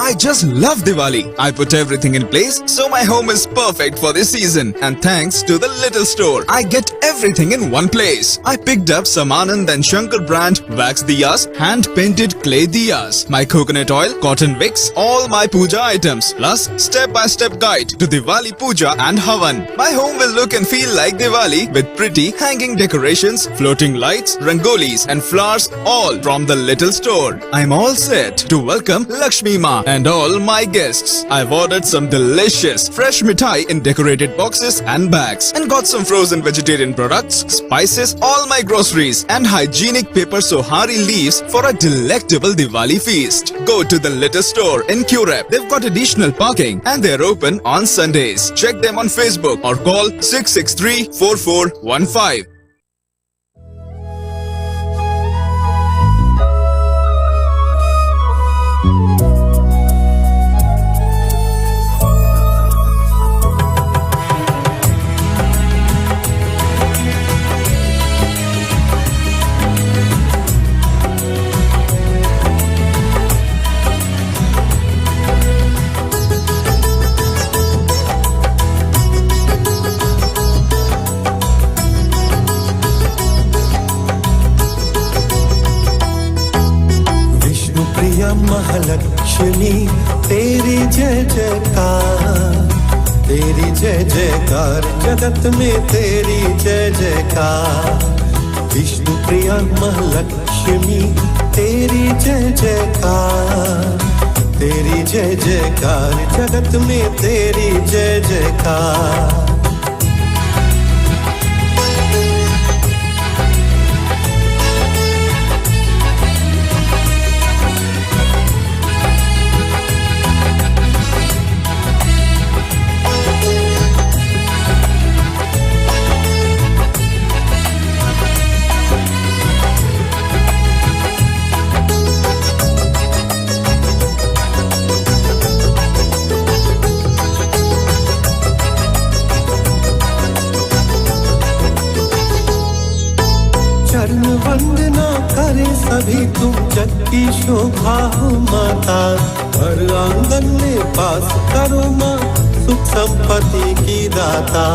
I just love Diwali. I put everything in place so my home is perfect for this season. And thanks to the little store, I get everything in one place. I picked up some Anand and Shankar brand wax diyas, hand-painted clay diyas, my coconut oil, cotton wicks, all my puja items, plus step-by-step guide to Diwali puja and Havan. My home will look and feel like Diwali with pretty hanging decorations, floating lights, rangolis and flowers, all from the little store. I'm all set to welcome Lakshmi Ma and all my guests. I've ordered some delicious fresh mithai in decorated boxes and bags and got some frozen vegetarian products, spices, all my groceries and hygienic paper sohari leaves for a delectable Diwali feast. Go to the little store in Curep. They've got additional parking and they're open on Sundays. Check them on Facebook or call 663-4415. Mahalakshmi तेरी जय जयकार, तेरी जय जयकार, जगत में तेरी जय जयकार। विष्णु प्रिया महालक्ष्मी तेरी जय जयकार, तेरी जय जयकार, जगत में तेरी जय जयकार। चरण वंदना करे सभी तुम जग की शोभा हो माता, हर आंगन में पास करो माँ सुख संपत्ति की दाता।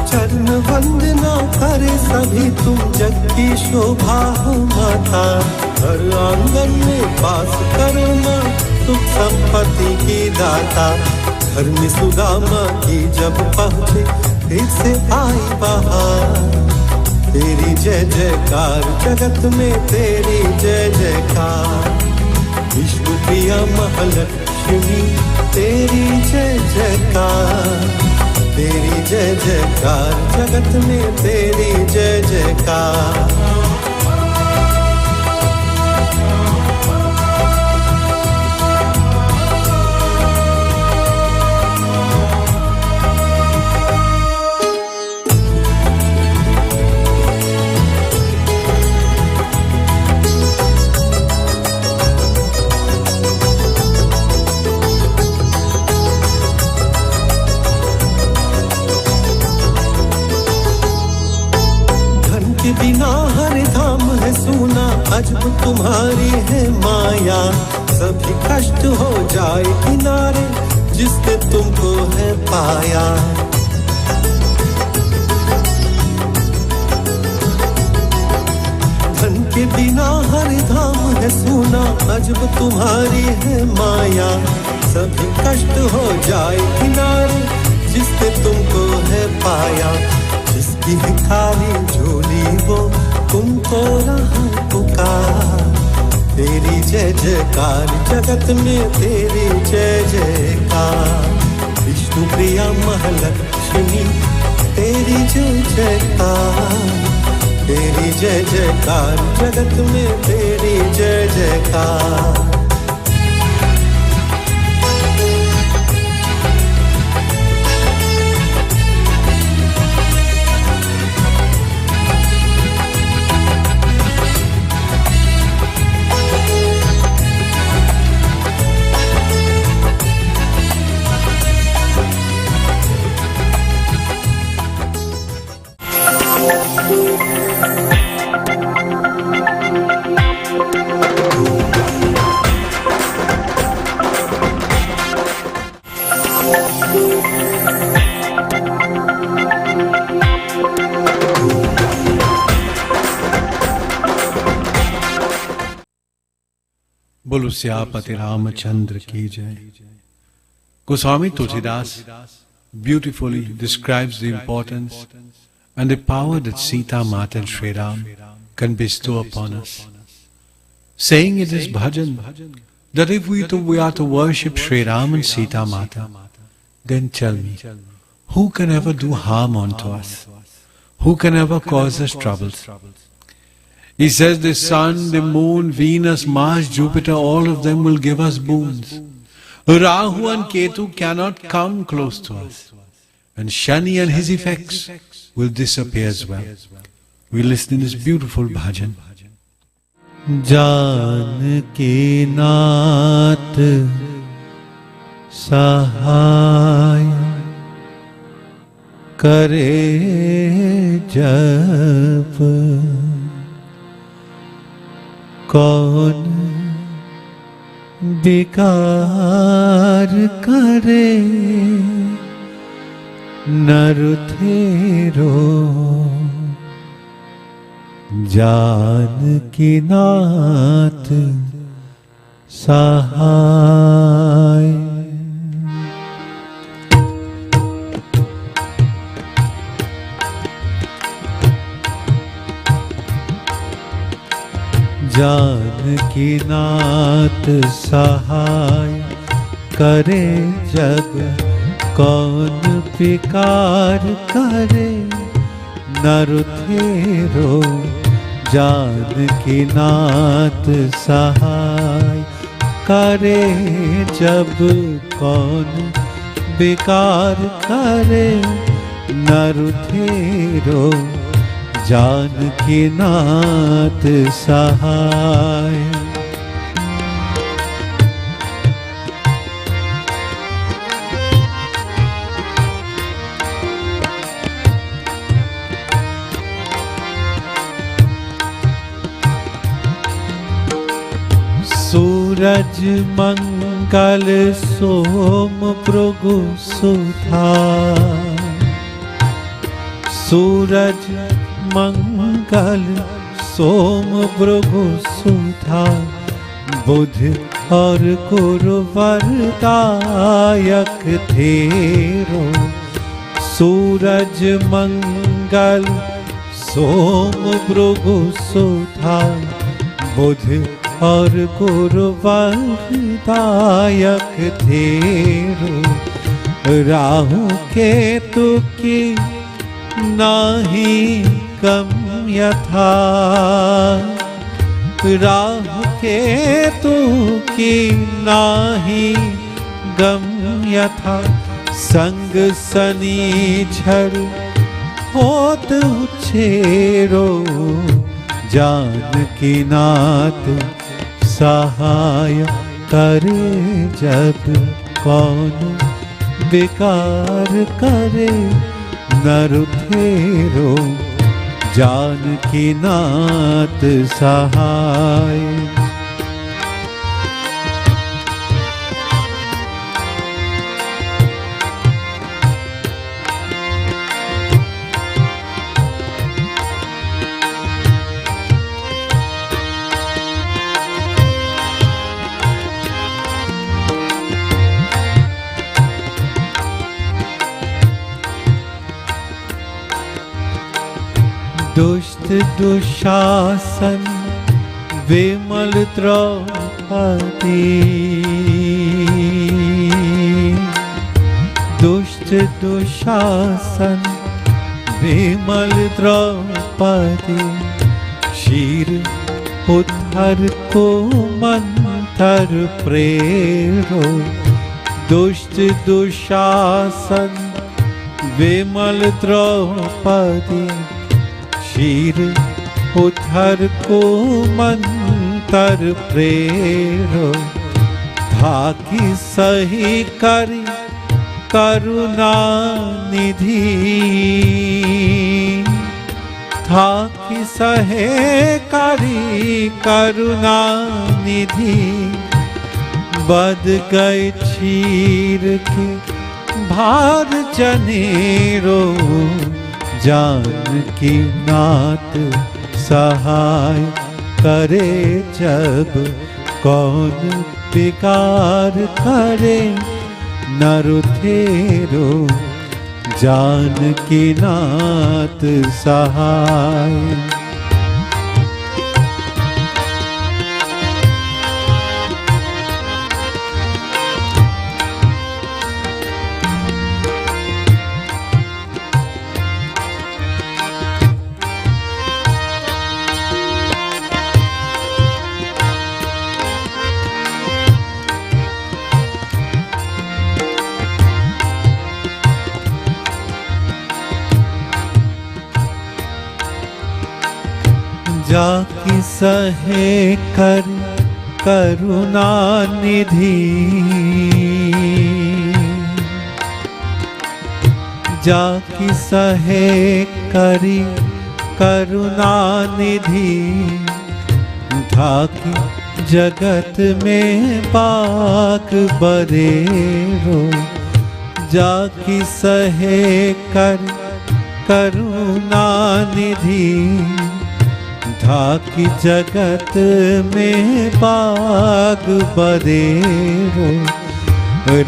चरण वंदना करे सभी तुम जग की शोभा हो माता, हर आंगन में पास करो माँ सुख संपत्ति की दाता। घर में सुदामा की जब पहुँचे फिर से आई बहार, तेरी जय जयकार, जगत में तेरी जय जयकार। विष्णु प्रिया महालक्ष्मी तेरी जय जयकार, तेरी जय जयकार, जगत में तेरी जय जयकार। बिना हर धाम है सुना, अजब तुम्हारी है माया। सभी कष्ट हो जाए किनारे जिसने तुमको है पाया। धन के बिना हर धाम है सुना, अजब तुम्हारी है माया। सभी कष्ट हो जाए किनारे जिसने तुमको है पाया। जिसकी है खाली झोली वो तुमको रहा पुकार, तेरी जय जयकार, जगत में तेरी जय जयकार। विष्णु प्रिया महालक्ष्मी तेरी जय जयकार, तेरी जय जयकार, जगत में तेरी जय जयकार। बोलो सियापति रामचंद्र की जय। Goswami Tulsidas beautifully describes the importance and the power that Sita Mata and Sri Ram can bestow upon us, saying in his bhajan that if we are to worship Sri Ram and Sita Mata, then tell me, who can ever do harm unto us? Who can ever cause us troubles? He says the sun, the moon, Venus, Mars, Jupiter, all of them will give us boons. Rahu and Ketu cannot come close to us. And Shani and his effects will disappear as well. We listen to this beautiful bhajan. Janaki नाथ सहाय करे जप कौन विकार करे नर थेरो जानकी नाथ सहाय। जानकी नाथ सहाय करे जग कौन विकार करे नर थेरो जानकी नाथ सहाय करे जब कौन विकार करे नर थेरो जानकी नाथ सहाय। सूरज मंगल सोम भृगु सुधा सूरज मंगल सोम भृगु सुधा बुध और गुरु वरदायक थेरो सूरज मंगल सोम भृगु सुधा बुध और गुरु वरदायक थेरो राहु केतु की नाही कम यथा राहु केतु की नाही गम यथा संग सनीचर होत उछेरो जानकी नाथ सहाय करे जब कौन विकार करे नर थेरो जानकी नाथ सहाय। दुष्ट दुशासन विमल द्रौपदी दुष्ट दुशासन विमल द्रौपदी शीर उद्धर को मंथर प्रेरो दुष्ट दुशासन विमल द्रौपदी शीर उद्धर को मंतर प्रेरो धाकी सही करी करुणा निधि धाकी सहे करी करुणा निधि बद गए चीर के भार जनेरो जानकी नाथ सहाय करे जब कौन बेकार करे नरुथेरो जानकी नाथ सहाय। जाकी सहे कर करुणा निधि, जाकी सहे करी करुणा निधि, ढाकी जगत में पाक बरेरो। जाकी सहे कर करुणा निधि, ढाकी जगत में बाग बरेरो।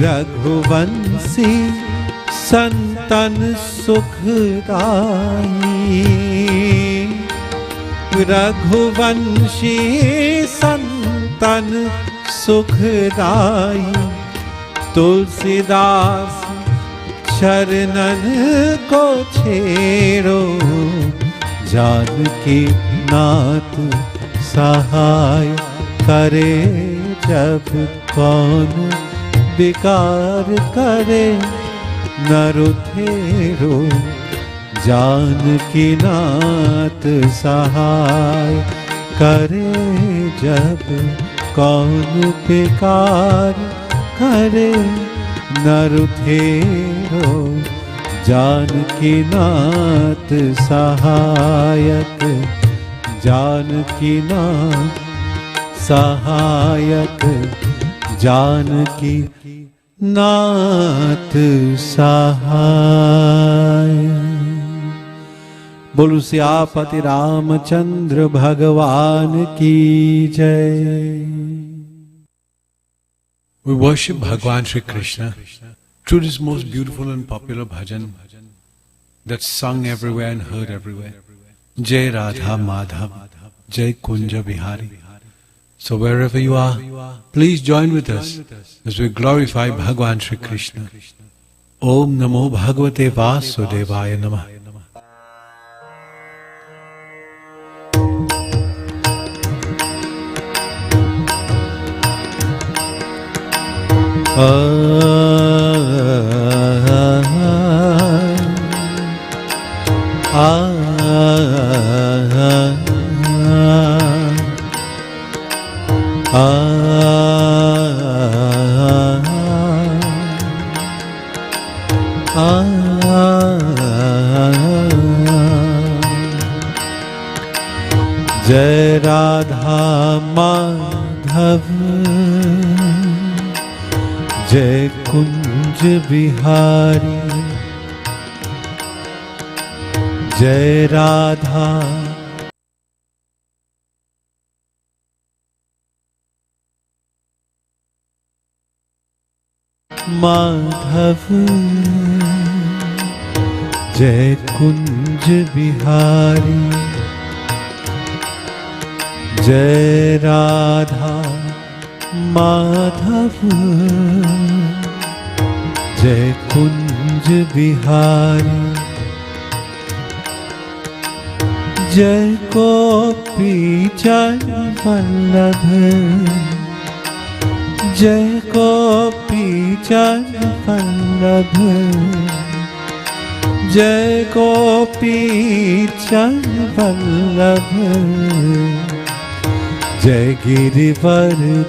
रघुवंशी संतन सुखदाई, रघुवंशी संतन सुखदाई। तुलसीदास शरणन को छेड़ो, जानकी नाथ सहाय करे। जब कौन विकार करे नरुथेरो, जानकी नाथ सहाय करे। जब कौन विकार करे नरुथेरो, जानकी नाथ सहायक। जानकी नाथ सहायक, जानकी नाथ सहाय। बोलो सियापति रामचंद्र भगवान की जय। We worship Bhagwan Shri Krishna through this most beautiful and popular bhajan that's sung everywhere and heard everywhere. Jai Radha Madhav, Jai Kunja Bihari. So wherever you are, please join with us as we glorify Bhagwan Shri Krishna. Om Namo Bhagavate Vasudevaya Namah. जय राधा माधव, जय कुंज बिहारी। जय राधा माधव, जय कुंज बिहारी। जय राधा माधव, जय कुंज बिहारी। जय गोपी जन वल्लभ, जय गोपी जन वल्लभ। जय गोपी जन वल्लभ, जय गिरिवरधारी।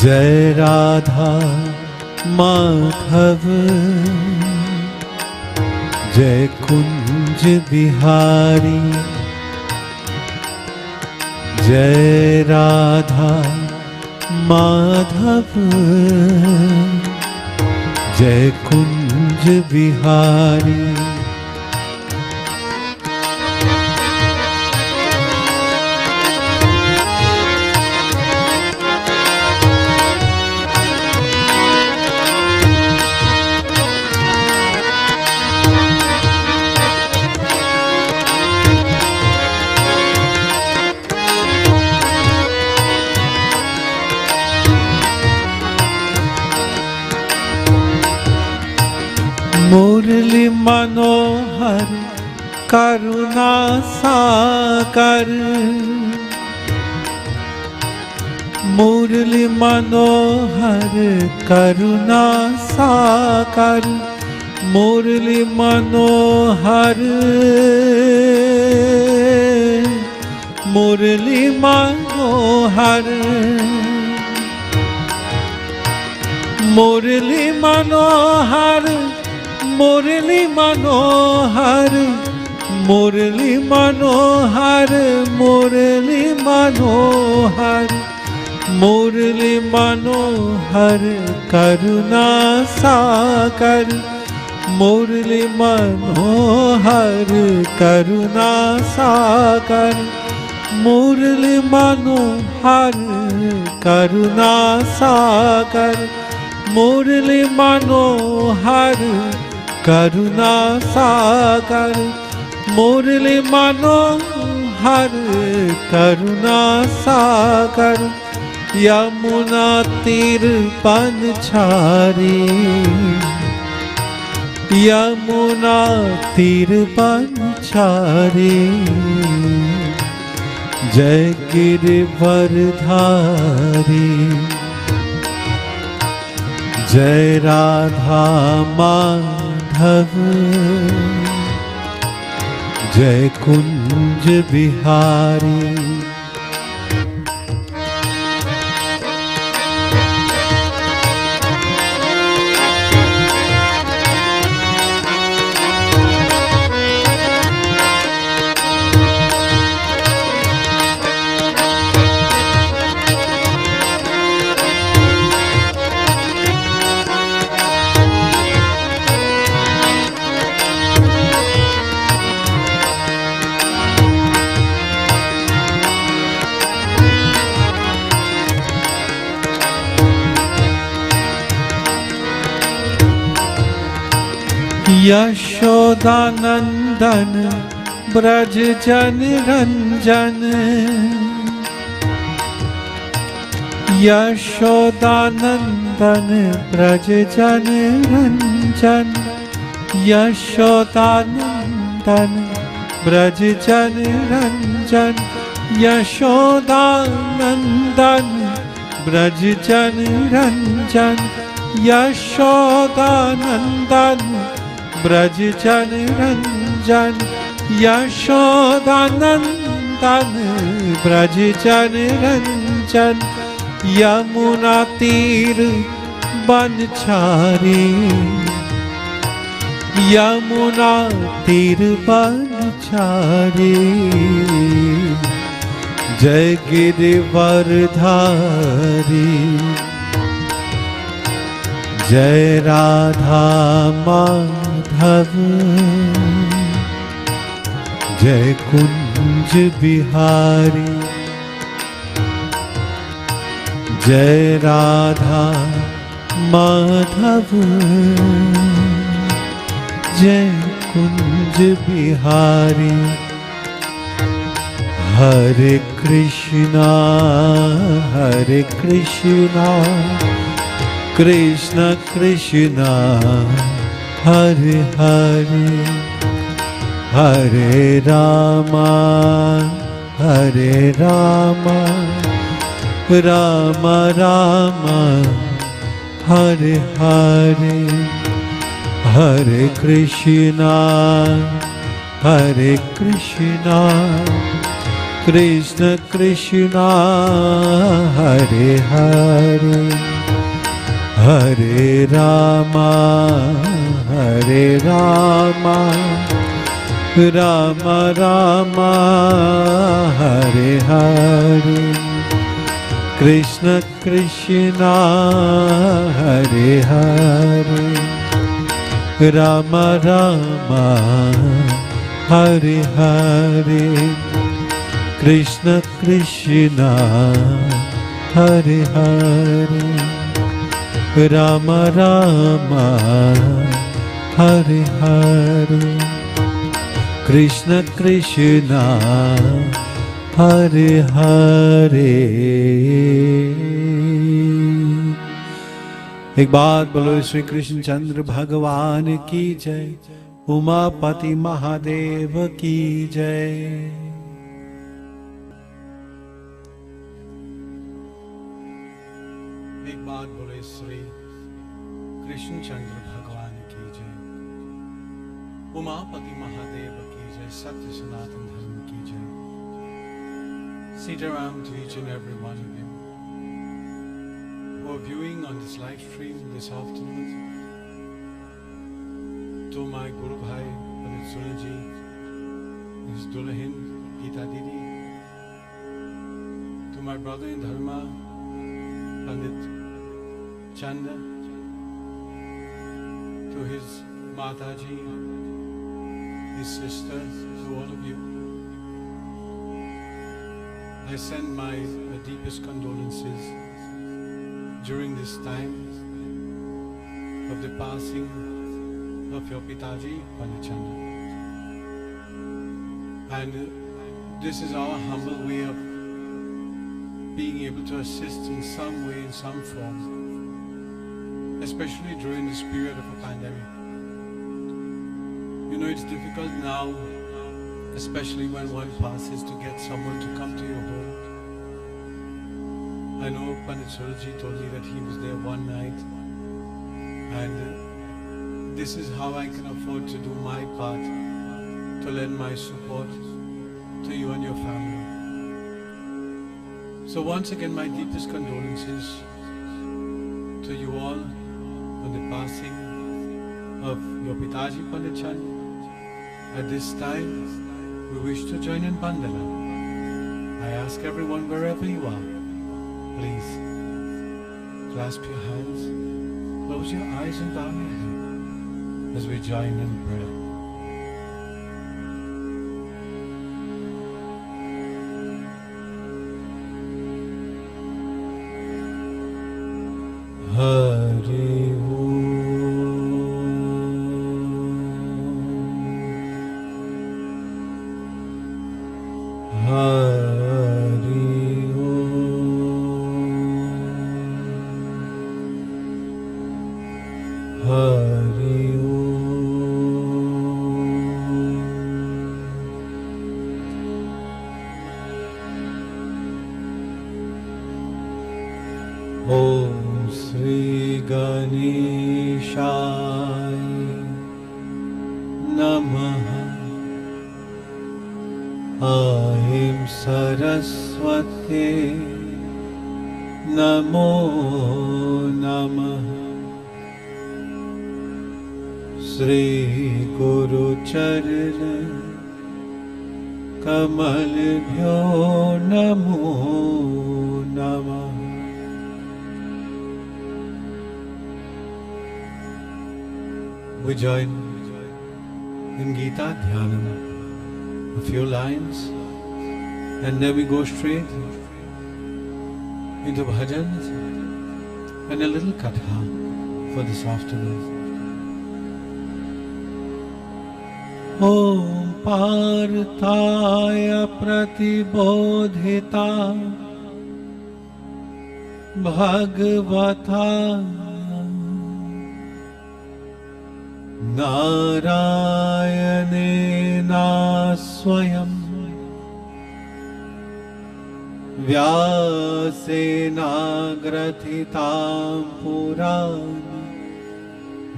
जय राधा माधव, जय कुंज बिहारी। जय राधा माधव, जय कुंज बिहारी। मनोहर करुणा सागर, मुरली मनोहर करुणा सागर, मुरली मनोहर, मुरली मनोहर, मुरली मनोहर, मुरली मनोहर, मुरली मनोहर, मुरली मनोहर, मुरली मनोहर करुणा सागर, मुरली मनोहर करुणा सागर, मुरली मनोहर करुणा सागर, मुरली मनोहर करुणा सागर, मुरली मनोहर करुणा सागर, यमुना तीर बनछारी, यमुना तीर बनछारी, जय गिरिवरधारी, जय राधा माधव, जय कुंज बिहारी। यशोदानंदन ब्रज जन रंजन, यशोदानंदन ब्रज जन रंजन, यशोदानंदन ब्रज जन रंजन, यशोदानंदन ब्रज जन रंजन, यशोदानंदन ब्रज जन रंजन, यशोदानंदन ब्रज जन रंजन, यमुना तीर बनछारी, यमुना तीर बनछारी, जय गिरिवरधारी, जय राधा माधव, जय कुंज बिहारी, जय राधा माधव, जय कुंज बिहारी। हरे कृष्णा कृष्ण कृष्ण हरे हरे, हरे रामा राम राम हरे हरे, हरे कृष्णा कृष्ण कृष्ण हरे हरे, हरे राम राम राम हरे हरे, कृष्ण कृष्ण हरे हरे, राम राम हरे हरे, कृष्ण कृष्ण हरे हरे, राम राम हरे हरे, कृष्ण कृष्ण हरे हरे। एक बात बोलो, श्री कृष्ण चंद्र भगवान की जय, उमापति महादेव की जय। एक बात बोले श्री कृष्णचंद्र भगवान की जय। उमापति महादेव की जय। सत्य सनातन धर्म की जय। Sitaram to each and every one of you who are viewing on this live stream this afternoon. To my Guru Bhai, Pandit Sunaji, his Dulahin, Gita Didi. To my brother in Dharma, Pandit Chanda. To his Mataji, his sister, to all of you. I send my deepest condolences during this time of the passing of your Pitaji, Pandit Chanda. And this is our humble way of being able to assist in some way, in some form, especially during this period of a pandemic. You know, it's difficult now, especially when one passes, to get someone to come to your home. I know Pandit Suraji told me that he was there one night, and this is how I can afford to do my part to lend my support to you and your family. So once again, my deepest condolences to you all on the passing of your Pitaji Pandit Chand. At this time, we wish to join in Bandana. I ask everyone, wherever you are, please clasp your hands, close your eyes and bow your head as we join in prayer. Hari Om Sri Ganeshaya Namaha. Aim Saraswate Namo Namaha. Sri Guru Charana Kamal Bhyo Namo Namaha. We join in Gita Dhyanam, a few lines, and then we go straight into bhajans and a little katha for this afternoon. Om Parthaya Pratibodhita Bhagavata Narayanena Swayam Vyasena Grathitam Purana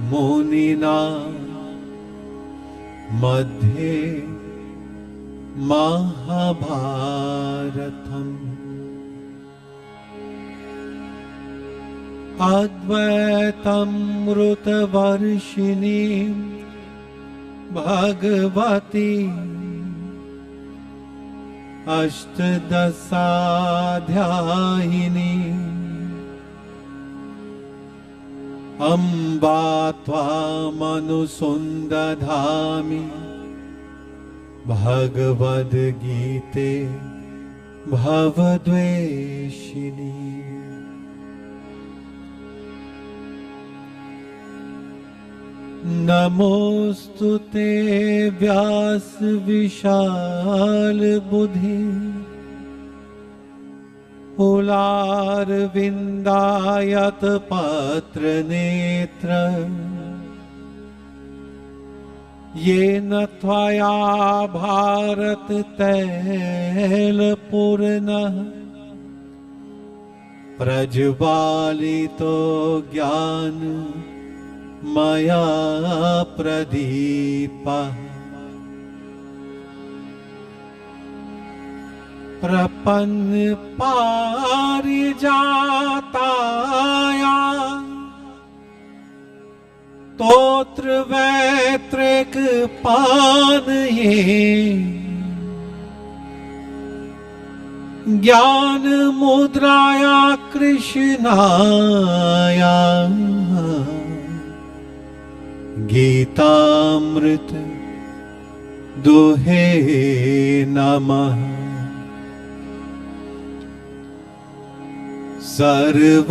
Munina Madhye Mahabharatam Advaitam Mrutavarshini Bhagavati Ashtaдаsadhyayini Amba Tvamanusundadhami Bhagavad Gite Bhavadveshini. Namostute Vyas Vishal Buddhi Ular Vindayat Patra Netra येन त्वया भारत तैलपूर्णः प्रज्वालितो ज्ञान मया प्रदीपः प्रपन्न पारिजाताया स्तोत्र वैत्रिक पानये ज्ञान मुद्राया कृष्णाया गीतामृत दुहे नमः। सर्वोपनिषदो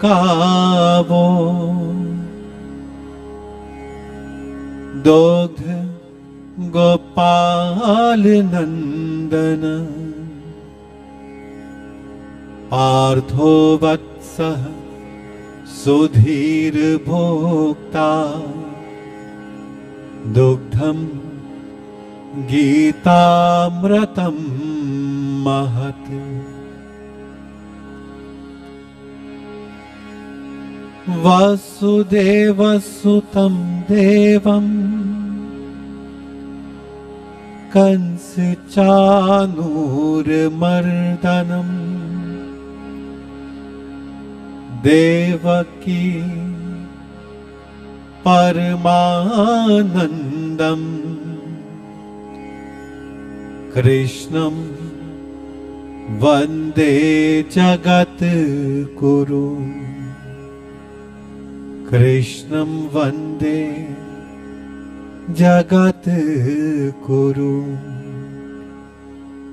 गावो दुग्ध गोपाल नंदन पार्थो वत्सः सुधीर भोक्ता दुग्धम गीतामृतम महत्। वसुदेवसुतं देवं कंसचानूरमर्दनं देवकी परमानन्दं कृष्णं वन्दे जगद्गुरु कृष्णं वन्दे जगद्गुरु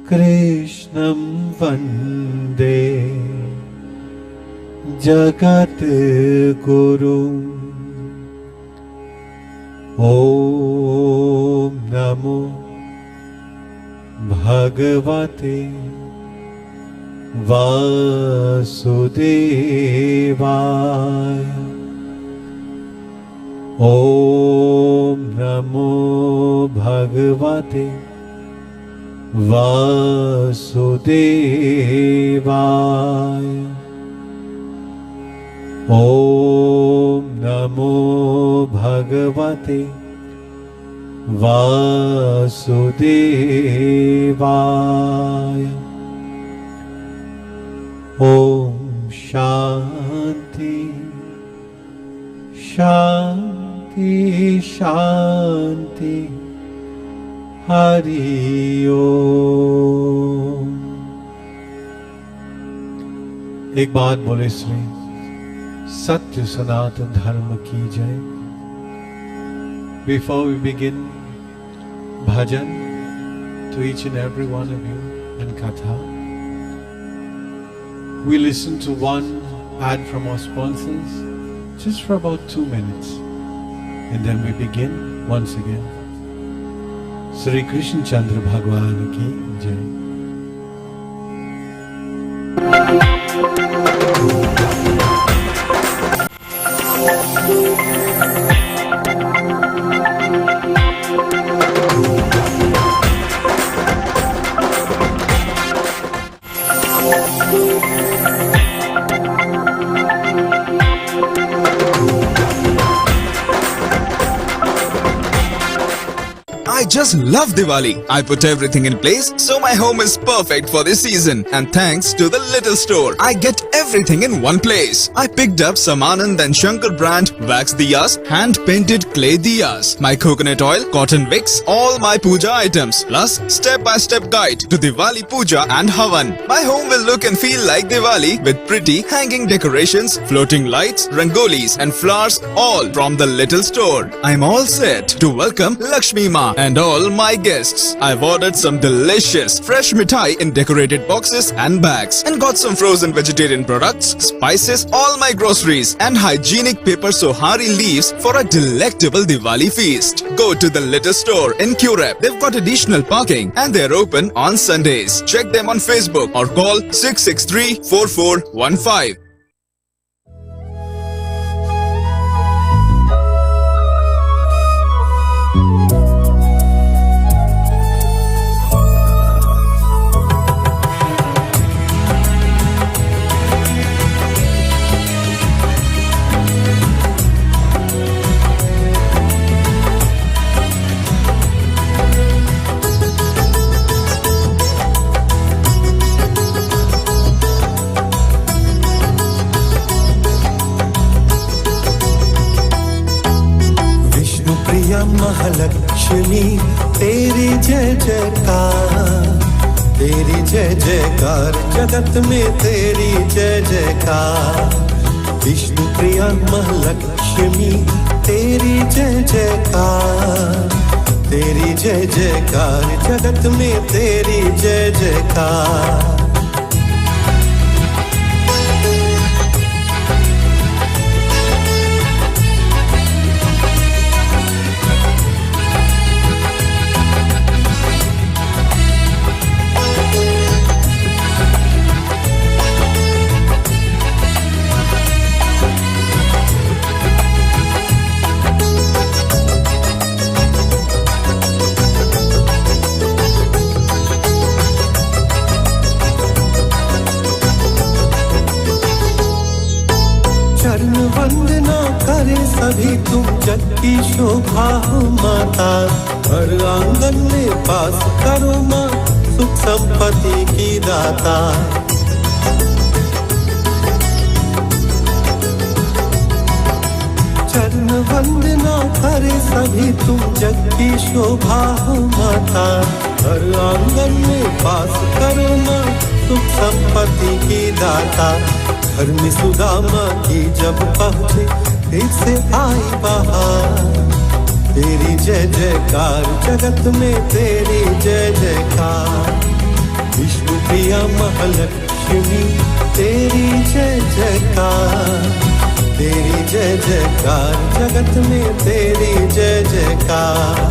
कृष्णं वन्दे जगद्गुरु। ॐ नमो भगवते वासुदेवाय। ॐ नमो भगवते वासुदेवाय। ॐ नमो भगवते वासुदेवाय। ॐ शान्ति शान्ति शान्ति हरि ओम। एक बात बोले श्री सत्य सनातन धर्म की जय। Before we begin bhajan to each and every one of you and katha, we listen to one ad from our sponsors just for about 2 minutes, and then we begin once again. Shri Krishna Chandra Bhagwan ki jai. I just love Diwali. I put everything in place so my home is perfect for this season. And thanks to the little store, I get everything in one place. I picked up some Anand and Shankar brand wax diyas, hand painted clay diyas, my coconut oil, cotton wicks, all my puja items, plus step-by-step guide to Diwali puja and Havan. My home will look and feel like Diwali with pretty hanging decorations, floating lights, rangolis and flowers, all from the little store. I'm all set to welcome Lakshmi Ma and all my guests. I've ordered some delicious fresh mithai in decorated boxes and bags, and got some frozen vegetarian products, spices, all my groceries and hygienic paper sohari leaves for a delectable Diwali feast. Go to the little store in Curep. They've got additional parking and they're open on Sundays. Check them on Facebook or call 663-4415. Mahalakshmi तेरी जय जयकार, तेरी जय जयकार जगत में तेरी जय जयकार। विष्णु प्रिया महालक्ष्मी तेरी जय जयकार, तेरी जय जयकार जगत में तेरी जय जयकार। चरण वंदना करे सभी तुम जग की शोभा हो माता, हर आंगन में वास करो माँ सुख संपत्ति की दाता। चरण वंदना करे सभी तुम जग की शोभा हो माता, हर आंगन में वास करो माँ सुख संपत्ति की दाता। घर में सुदामा की जब पहुँचे फिर से आई बहार, तेरी जय जयकार जगत में तेरी जय जयकार। विष्णु प्रिया महालक्ष्मी तेरी जय जयकार, तेरी जय जयकार जगत में तेरी जय जयकार।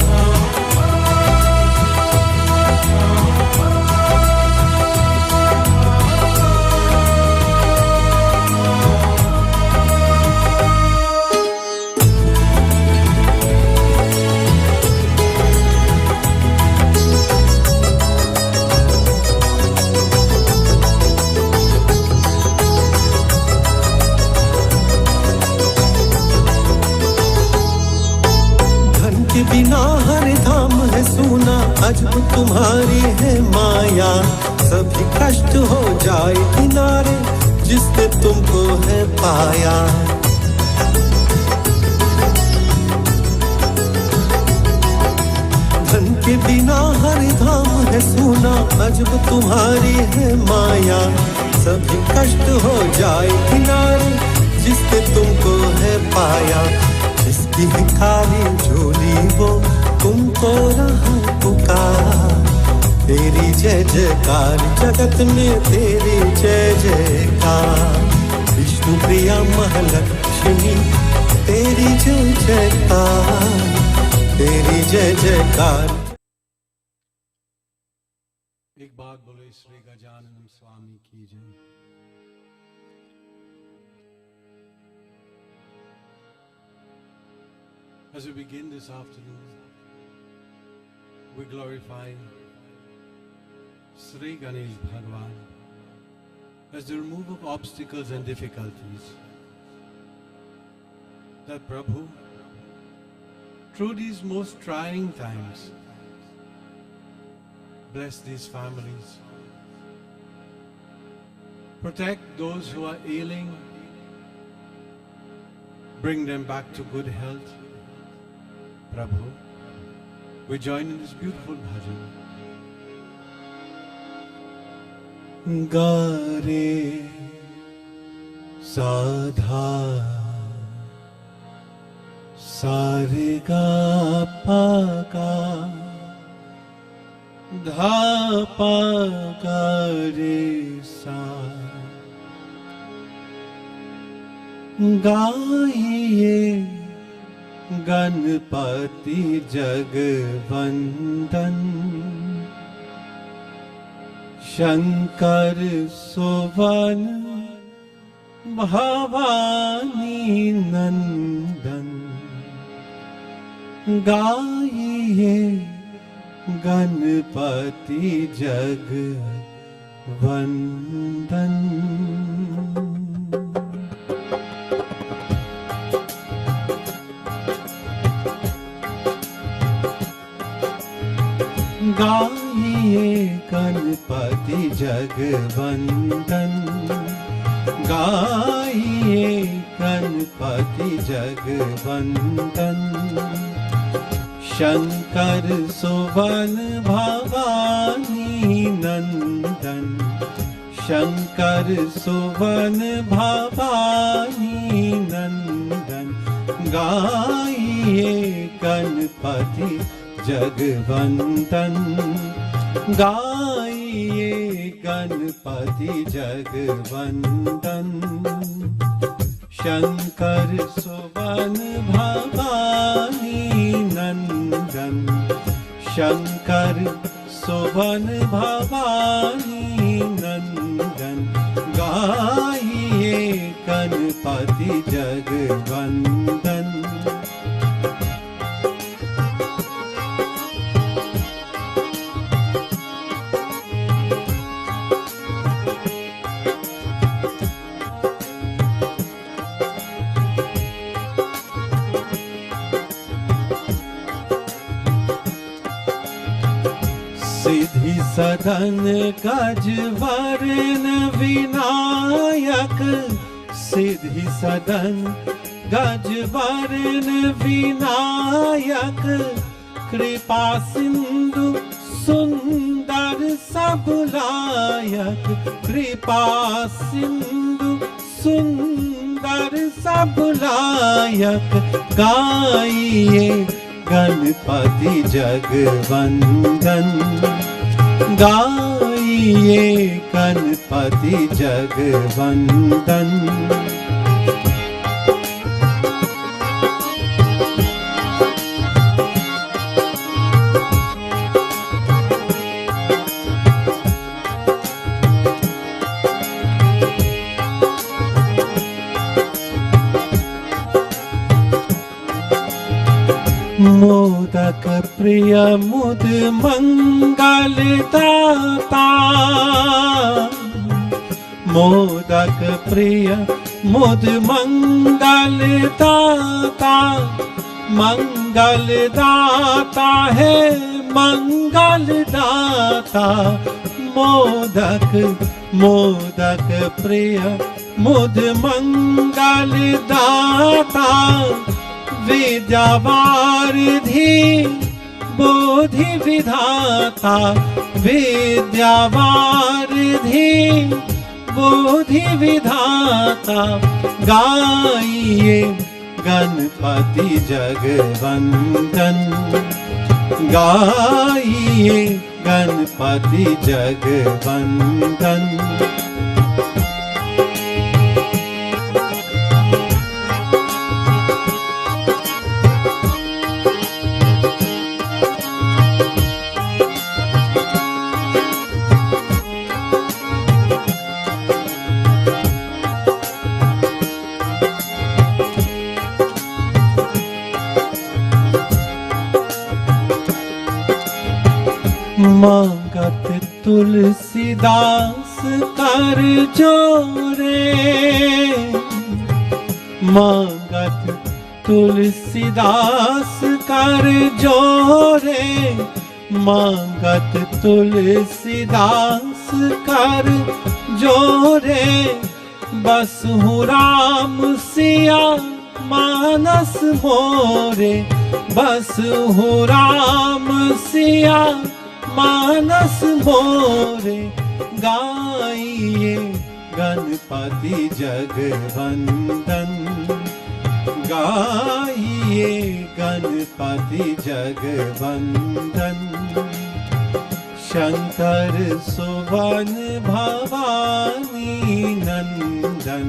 बिना हर धाम है सुना, अजब तुम्हारी है माया। सभी कष्ट हो जाए किनारे जिसने तुमको है पाया। धन के बिना हर धाम है सुना, अजब तुम्हारी है माया। सभी कष्ट हो जाए किनारे जिसने तुमको है पाया। जिसकी है खाली झोली वो तुमको रहा पुकार, तेरी जय जयकार जगत में तेरी जय जयकार। विष्णु प्रिया महालक्ष्मी तेरी जय जयकार, तेरी जय जयकार। एक बात बोले श्री गजानन स्वामी की जय। As we begin this afternoon, we glorify Sri Ganesh Bhagwan as the remover of obstacles and difficulties. That Prabhu, through these most trying times, bless these families, protect those who are ailing, bring them back to good health. Prabhu, we join in this beautiful bhajan. Gare sadha sarega paga dha paga re sa gaiye Ganpati जगवंदन Shankar सुवन भवानी नंदन गाइए गणपति जगवंदन। गाइए गणपति जगवंदन, गाइए गणपति जगवंदन शंकर सुवन भवानी नंदन, शंकर सुवन भवानी नंदन, गाइए गणपति जगवंदन, गाइए गणपति जगवंदन। शंकर सुवन भवानी नंदन, शंकर सुवन भवानी नंदन, गाइए गणपति जगवंदन। सिद्धि सदन गजवरन विनायक, सिद्धि सदन गजवरन विनायक, कृपा सिंधु सुंदर सबलायक, कृपा सिंधु सुंदर सबलायक, गाइए गणपति जगवंदन, गाइए गणपति जगवंदन। मोदक प्रिय मुद मंगल दाता, मोदक प्रिय मुद मंगल दाता, मंगल दाता है मंगल दाता। मोदक मोदक प्रिय मुद मंगल दाता, विद्यावारिधि बोधि विधाता, विद्यावारिधि बोधि विधाता, गाइए गणपति जगवंदन, गाइए गणपति जगवंदन। मांगत तुलसीदास कर जोरे, मांगत तुलसीदास कर जोरे, मांगत तुलसीदास कर जोरे, बसहु राम सिया मानस मोरे, बसहु राम सिया मानस मोरे, गाइए गणपति जगवंदन, गाइए गणपति जगवंदन। शंकर सुवन भवानी नंदन,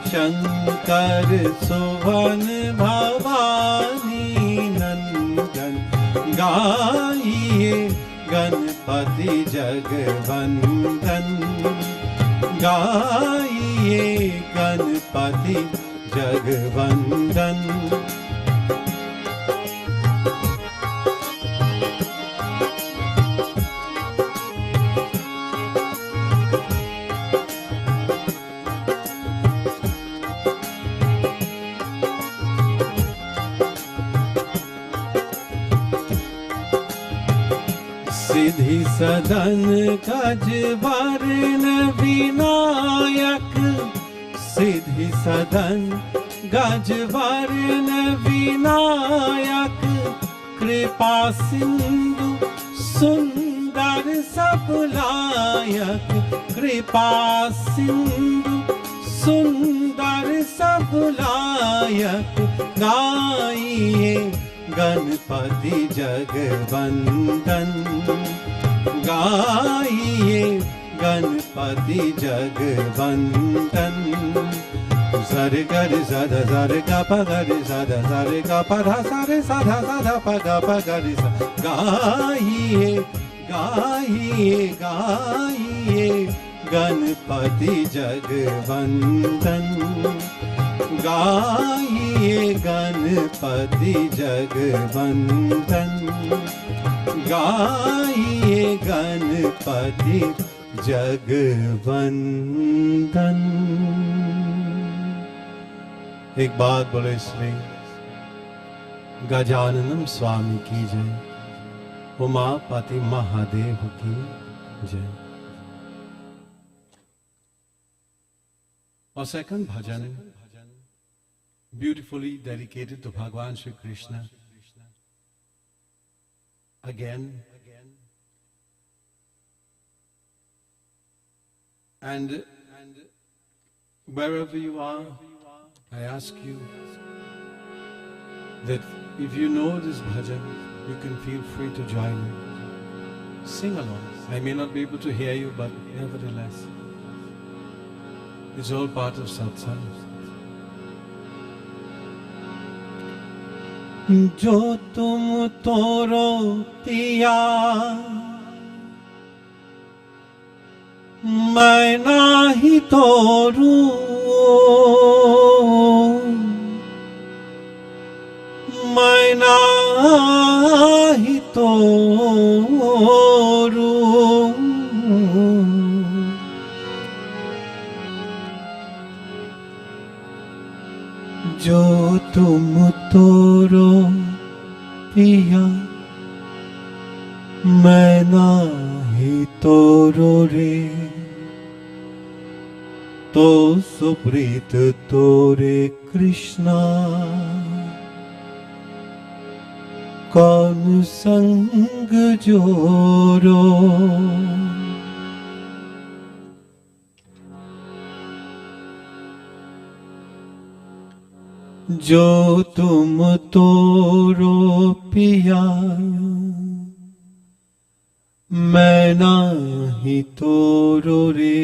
शंकर सुवन भवानी नंदन, गाइए गणपति जगवंदन, गाइए गणपति जगवंदन। सिद्धि सदन गजवरन विनायक, सिद्धि सदन गजवरन विनायक, कृपा सिंधु सुंदर सब लायक, कृपा सिंधु सुंदर सब लायक, गाइए गणपति जगवंदन, गाइए गणपति जगवंदन। सरे गरे सदा सरे गा प गरे सदा सरे गा प धा सरे सदा सदा प गा प गरे सा। गाइए गाइए गाइए गणपति जगवंदन, गाइए गणपति जगवंदन, गाइए गणपति जगवंदन। एक बात बोले इसमें, गजाननम स्वामी की जय, उमापति महादेव की जय। और second bhajan beautifully dedicated to Bhagwan Shri Krishna. Again, and wherever you are, I ask you that if you know this bhajan, you can feel free to join me. Sing along. I may not be able to hear you, but nevertheless, it's all part of satsang. जो तुम तोरो पिया, मैं नाही तोरू, मैं नाही तोरू। जो तुम तोरो पिया, मैं नाही तोरो रे, तो सुप्रीत तोरे कृष्णा, कौन संग जोरो। जो तुम तोरो पिया, मैं नाही तोरो रे।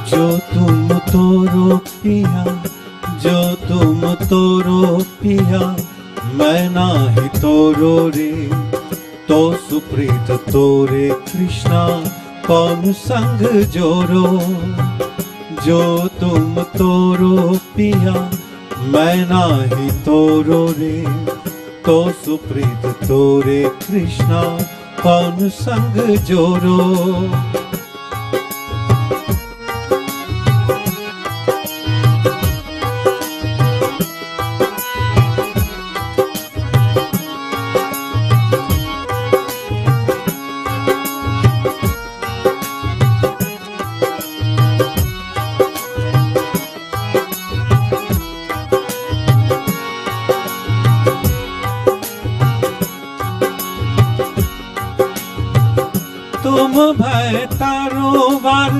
जो तुम तोरो पिया, जो तुम तोरो पिया, मैं नाही तोरो रे, तो सुप्रीत तोरे कृष्णा, कौन संग जोरो। जो तुम तोरो पिया, मैं नाही तोरो रे, तो सुप्रीत तोरे कृष्णा, कौन संग जोरो। तुम भय तारो वर,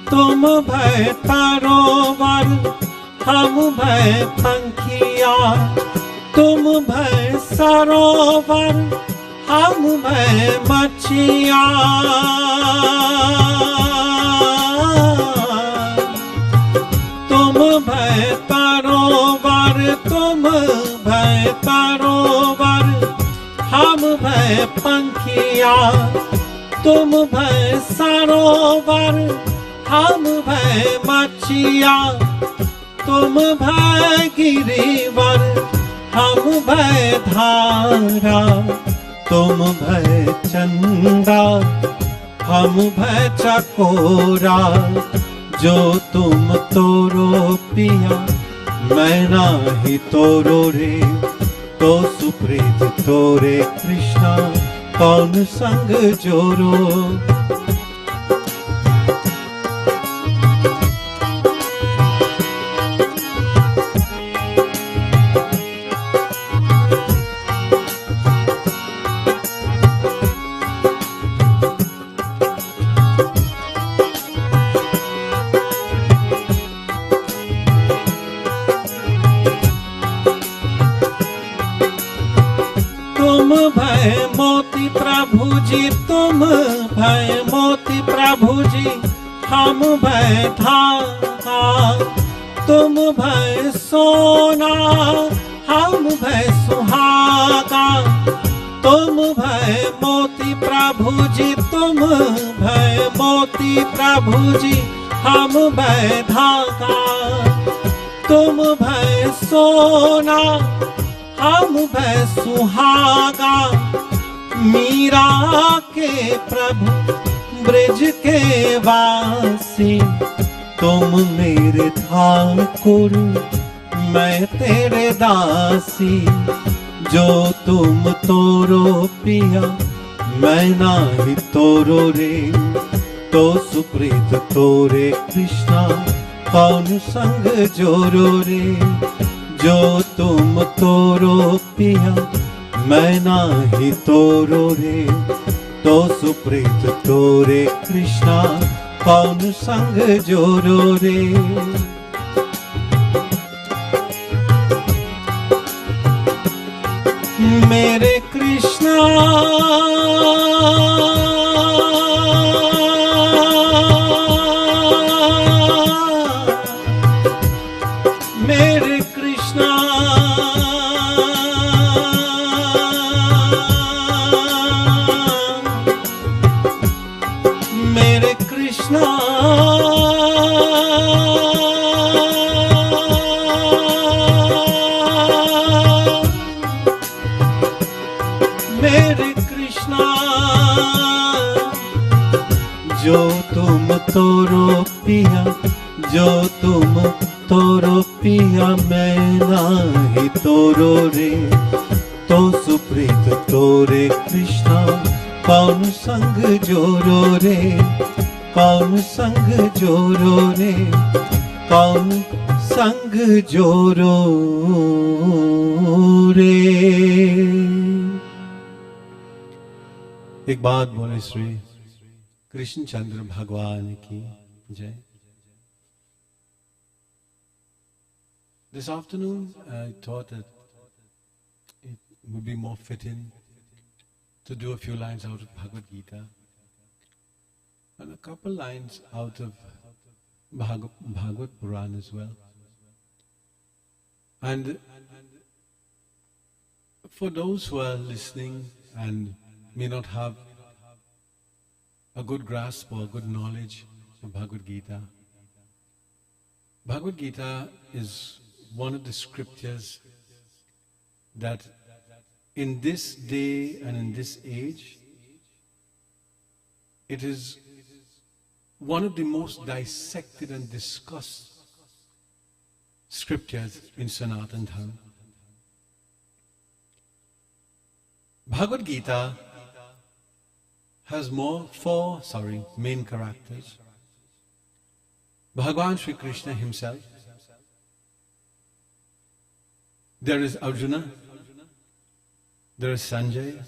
तुम भय तारो वर, हम भय पंखिया। तुम भय सरोवर, हम भय मछिया। तुम भय तारो वर, तुम भय तारो वर, हम भय पंखिया। तुम भय सरोवर, हम भय मछिया। तुम भय गिरिवर हम भय धारा, तुम भय चंदा हम भय चकोरा, जो तुम तोरो पिया मैं नाही तोरो रे, तो सुप्रीत तोरे कृष्णा कौन संग जोरो। तुम भय मोती प्रभु जी, तुम भय मोती प्रभु जी हम भय धागा, तुम भय सोना हम भय सुहागा, तुम भय मोती प्रभु जी, तुम भय मोती प्रभु जी हम भय धागा, तुम भय सोना हम भय सुहागा, मीरा के प्रभु ब्रिज के वासी, तुम मेरे ठाकुर मैं तेरे दासी, जो तुम तोरो पिया मैं नाही तोरो रे, तो सुप्रीत तोरे कृष्णा कौन संग जोरो रे, जो तुम तोरो पिया मैं नाही तोरो रे, तो सुप्रीत तोरे कृष्णा कौन संग जोरो रे। मेरे कृष्णा मेरे कृष्णा मेरे कृष्णा मेरे कृष्णा, जो तुम तोरो पिया, जो तुम तोरो पिया मैं नाही तोरो रे, तो सुप्रीत तोरे कृष्णा कौन संग जोरो रे, कौन संग जोरो रे, कौन संग जोरो रे। एक बात बोले श्री कृष्णचंद्र भगवान की जय। This afternoon, I thought that it would be more fitting to do a few lines out of Bhagavad Gita and a couple lines out of Bhagavad Puran as well. And for those who are listening and may not have a good grasp or a good knowledge of Bhagavad Gita, Bhagavad Gita is one of the scriptures that in this day and in this age, it is one of the most dissected and discussed scriptures in Sanatana Dharma. Bhagavad Gita has four main characters. Bhagavan Sri Krishna himself. There is Arjuna, there is Sanjay,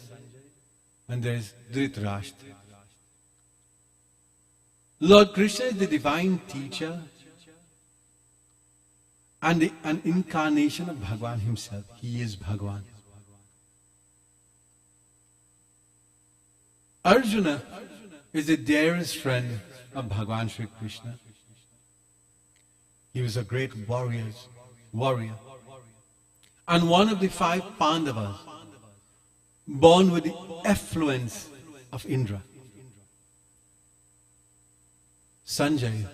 and there is Dhritarashtra. Lord Krishna is the divine teacher and an incarnation of Bhagavan himself. He is Bhagavan. Arjuna is the dearest friend of Bhagavan Sri Krishna. He was a great warrior, and one of the 5 Pandavas, born with the affluence of Indra. Sanjay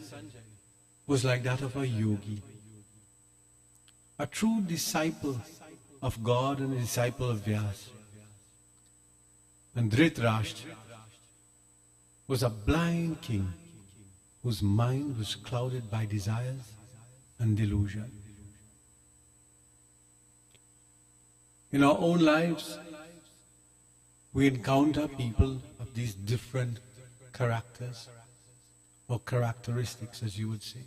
was like that of a yogi. a true disciple of God and a disciple of Vyas. And Dhritarashtra was a blind king whose mind was clouded by desires and delusion. In our own lives, we encounter people of these different characters or characteristics, as you would say.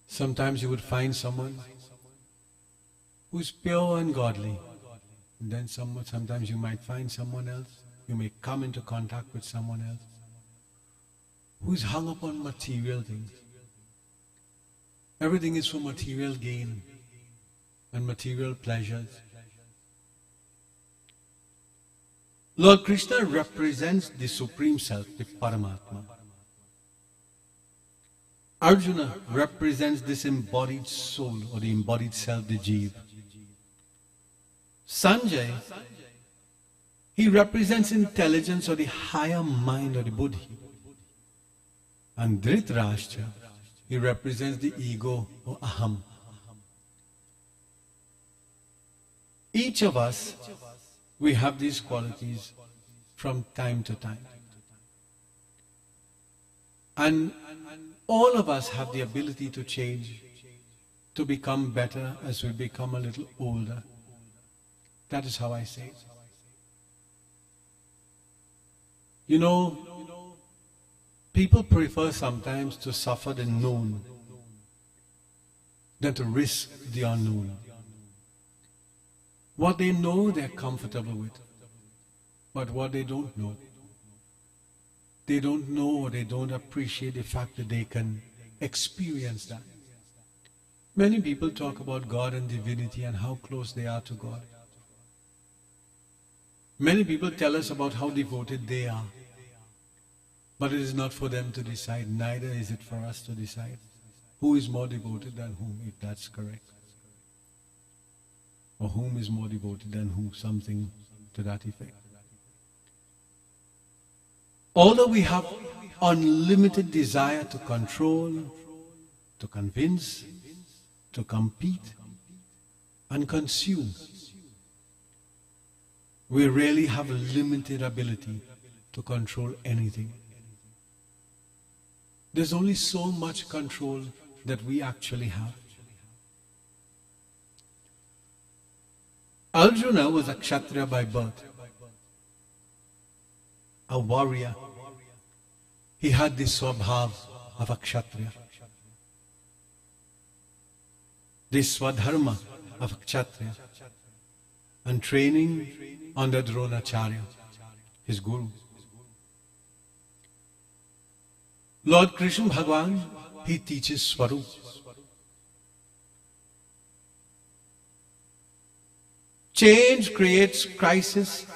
Sometimes you would find someone who is pure and godly. And then sometimes you might find someone else, you may come into contact with someone else who is hung up on material things. Everything is for material gain and material pleasures. Lord Krishna represents the Supreme Self, the Paramatma. Arjuna represents this embodied soul or the embodied self, the Jeev. Sanjay, he represents intelligence or the higher mind or the Buddhi. And Dhritarashtra, he represents the ego or Aham. Each of us, we have these qualities from time to time. And all of us have the ability to change, to become better as we become a little older. That is how I say it. You know, people prefer sometimes to suffer the known than to risk the unknown. What they know, they're comfortable with. But what they don't know or they don't appreciate the fact that they can experience that. Many people talk about God and divinity and how close they are to God. Many people tell us about how devoted they are. But it is not for them to decide, neither is it for us to decide who is more devoted than whom, if that's correct. Or whom is more devoted than who, something to that effect. Although we have unlimited desire to control, to convince, to compete, and consume, we really have a limited ability to control anything. There's only so much control that we actually have. Arjuna was a Kshatriya by birth, a warrior. He had the swabhav of a Kshatriya, the swadharma of a Kshatriya, and training under Dronacharya, his guru. Lord Krishna Bhagwan, he teaches Swarup. Change creates crisis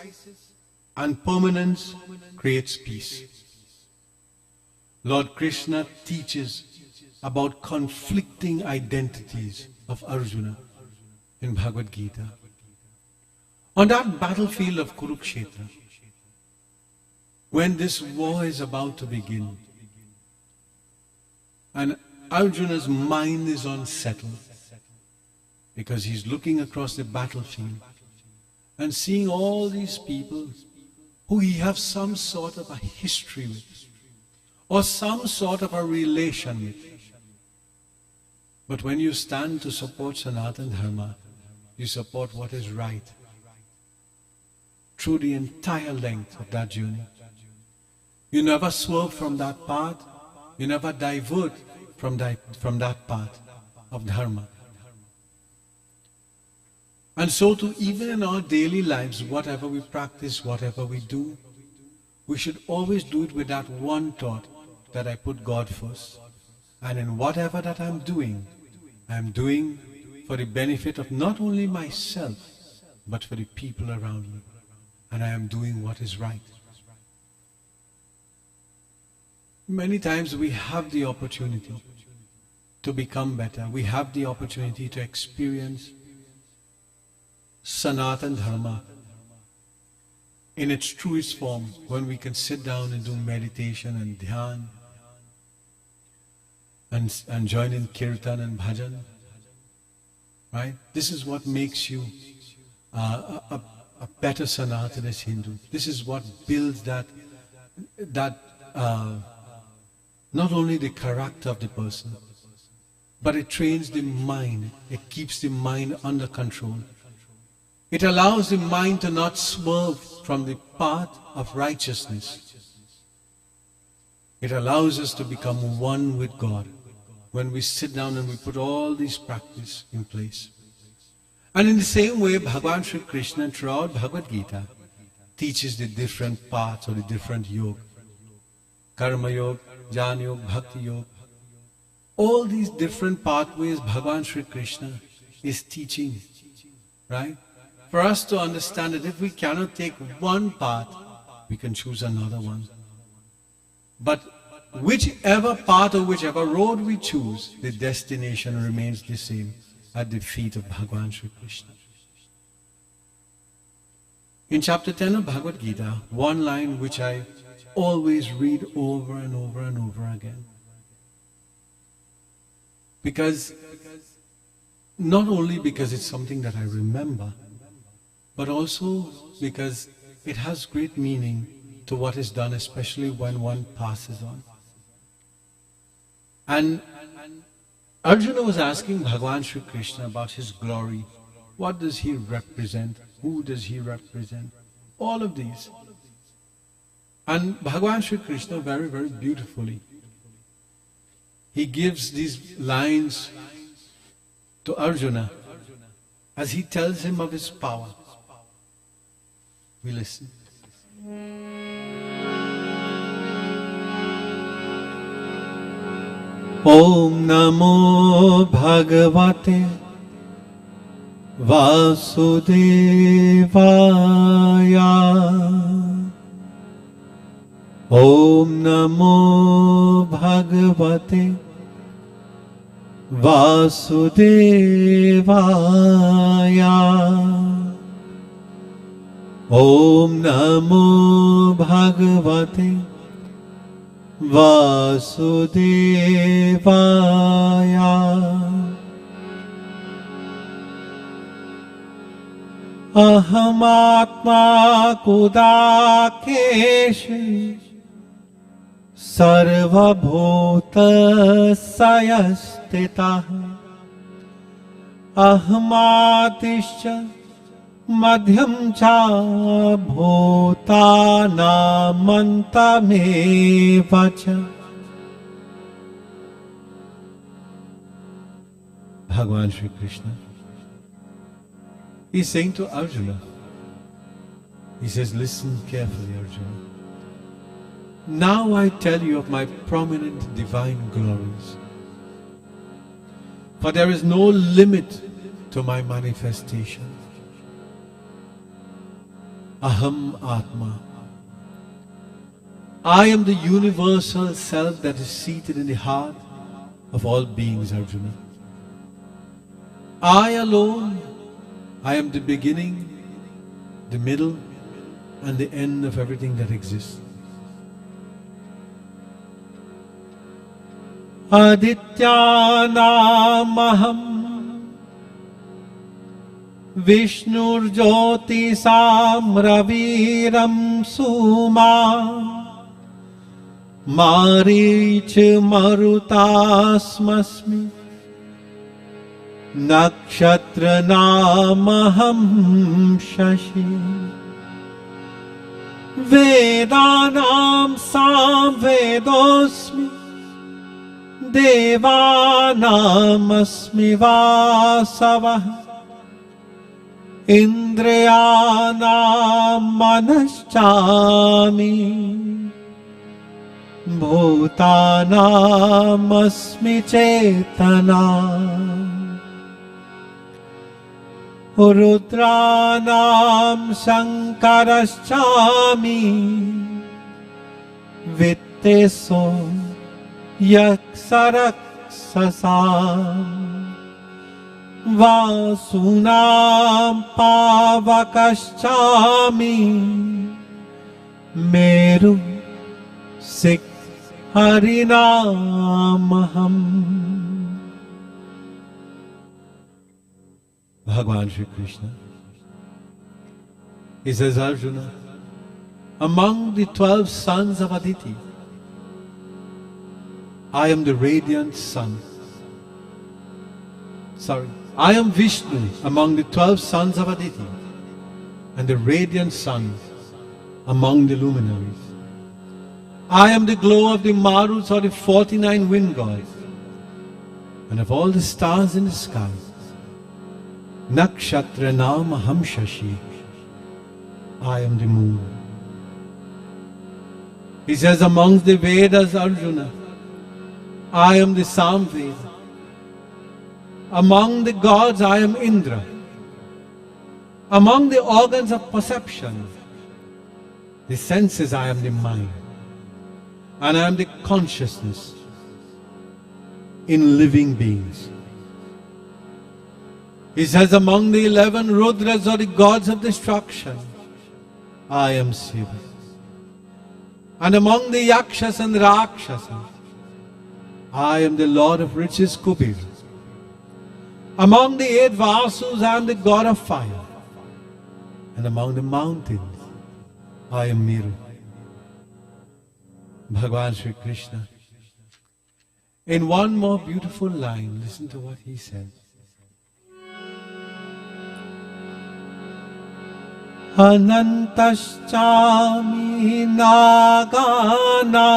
and permanence creates peace. Lord Krishna teaches about conflicting identities of Arjuna in Bhagavad Gita. On that battlefield of Kurukshetra, when this war is about to begin, and Arjuna's mind is unsettled, because he's looking across the battlefield and seeing all these people who he has some sort of a history with, or some sort of a relation with. But when you stand to support Sanatana Dharma, you support what is right through the entire length of that journey. You never swerve from that path, you never divert from that path of Dharma. And so too, even in our daily lives, whatever we practice, whatever we do, we should always do it with that one thought, that I put God first. And in whatever that I'm doing for the benefit of not only myself, but for the people around me. And I am doing what is right. Many times we have the opportunity to become better. We have the opportunity to experience Sanatana Dharma in its truest form, when we can sit down and do meditation and dhyan and join in kirtan and bhajan right? This is what makes you a better Sanatanist Hindu. This is what builds that not only the character of the person, but it trains the mind. It keeps the mind under control. It allows the mind to not swerve from the path of righteousness. It allows us to become one with God when we sit down and we put all these practice in place. And in the same way, Bhagavan Sri Krishna throughout Bhagavad Gita teaches the different paths or the different yoga. Karma yoga, Jnana yoga, Bhakti yoga. All these different pathways Bhagavan Sri Krishna is teaching, right? For us to understand that if we cannot take one path, we can choose another one. But whichever path or whichever road we choose, the destination remains the same, at the feet of Bhagavan Sri Krishna. In chapter 10 of Bhagavad Gita, one line which I always read over and over and over again. Because, not only because it's something that I remember, but also because it has great meaning to what is done, especially when one passes on. And Arjuna was asking Bhagavan Sri Krishna about his glory. What does he represent? Who does he represent? All of these. And Bhagavan Sri Krishna very, very beautifully, he gives these lines to Arjuna as he tells him of his power. We listen. Om Namo Bhagavate Vasudevaya. Om Namo Bhagavate Vasudevaya. Om Namo Bhagavate Vasudevaya. Ahamatma Kudakesh Sarvabhuta Sayastita Ahamatischa Madhyam cha bhutana mantamevacha. Bhagavan Sri Krishna, he's saying to Arjuna, he says, listen carefully, Arjuna. Now I tell you of my prominent divine glories. For there is no limit to my manifestation. Aham Atma. I am the universal self that is seated in the heart of all beings, Arjuna. I alone, I am the beginning, the middle, and the end of everything that exists. Adityanamaham Vishnurjyotisam Raviram Suma Marich Marutasmasmi Nakshatranamaham Shashi Vedanam Samvedosmi Devanamasmi Vasavah Indriyanam Manaschami Bhutanam Asmi Chetana Rudranam Shankaraschami Vitteso Yaksaraksasam Vasunam Pavakaschami Meru Sik Harinamaham. Bhagavan Shri Krishna. He says, Arjuna, among the 12 sons of Aditi, I am the radiant sun. I am Vishnu among the 12 sons of Aditi, and the radiant sun among the luminaries. I am the glow of the Maruts, or the 49 wind gods, and of all the stars in the sky. Nakshatra Nam Aham Shashi. I am the moon. He says, amongst the Vedas, Arjuna, I am the Samveda. Among the gods, I am Indra. Among the organs of perception, the senses, I am the mind. And I am the consciousness in living beings. He says, among the 11 Rudras, or the gods of destruction, I am Shiva. And among the Yakshas and Rakshasas, I am the Lord of riches, Kubir. Among the 8 Vasus, I am the God of fire. And among the mountains, I am Meru. Bhagavan Shri Krishna. In one more beautiful line, listen to what he says. Anantaschami naganam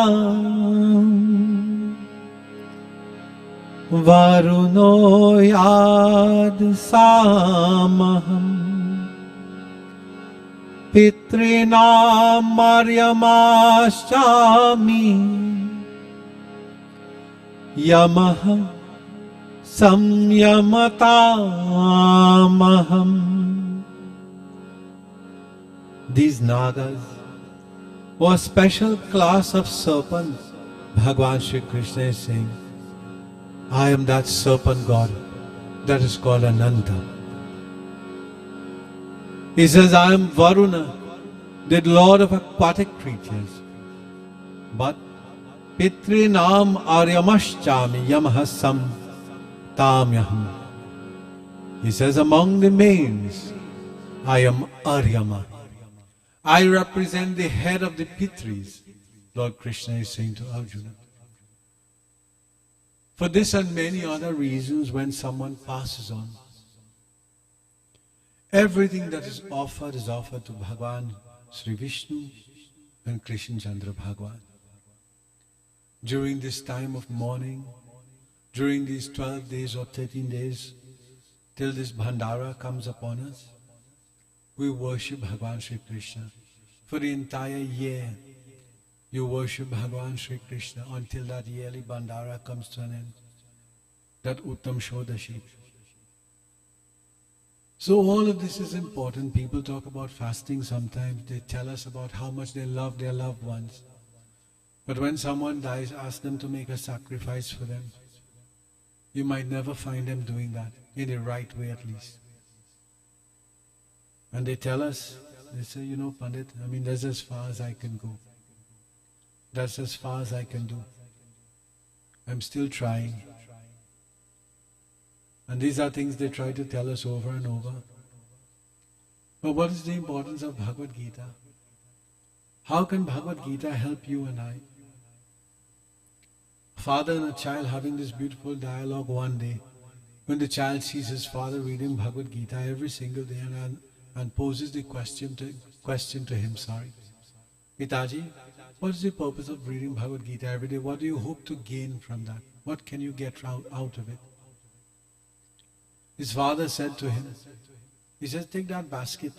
varuno yad samaham pitrinam maryamashyami yamaha samyamatamaham. These Nagas were a special class of serpents. Bhagavan Shri Krishna is saying, I am that serpent god that is called Ananta. He says, I am Varuna, the lord of aquatic creatures. But Pitrinam Aryamaschami Yamahasam Tamyaham. He says, among the mains, I am Aryama. I represent the head of the Pitris. Lord Krishna is saying to Arjuna. For this and many other reasons, when someone passes on, everything that is offered to Bhagavan Sri Vishnu and Krishna Chandra Bhagavan. During this time of mourning, during these 12 days or 13 days, till this Bhandara comes upon us, we worship Bhagavan Sri Krishna. For the entire year, you worship Bhagavan Sri Krishna until that yearly Bhandara comes to an end. That Uttam Shodashi. So all of this is important. People talk about fasting sometimes. They tell us about how much they love their loved ones. But when someone dies, ask them to make a sacrifice for them. You might never find them doing that, in the right way at least. And they tell us, they say, you know, Pandit, that's as far as I can go. That's as far as I can do. I'm still trying. And these are things they try to tell us over and over. But what is the importance of Bhagavad Gita? How can Bhagavad Gita help you and I? A father and a child having this beautiful dialogue one day, when the child sees his father reading Bhagavad Gita every single day and poses the question to him, Pitaji, what is the purpose of reading Bhagavad Gita every day? What do you hope to gain from that? What can you get out of it? His father said to him, he says, take that basket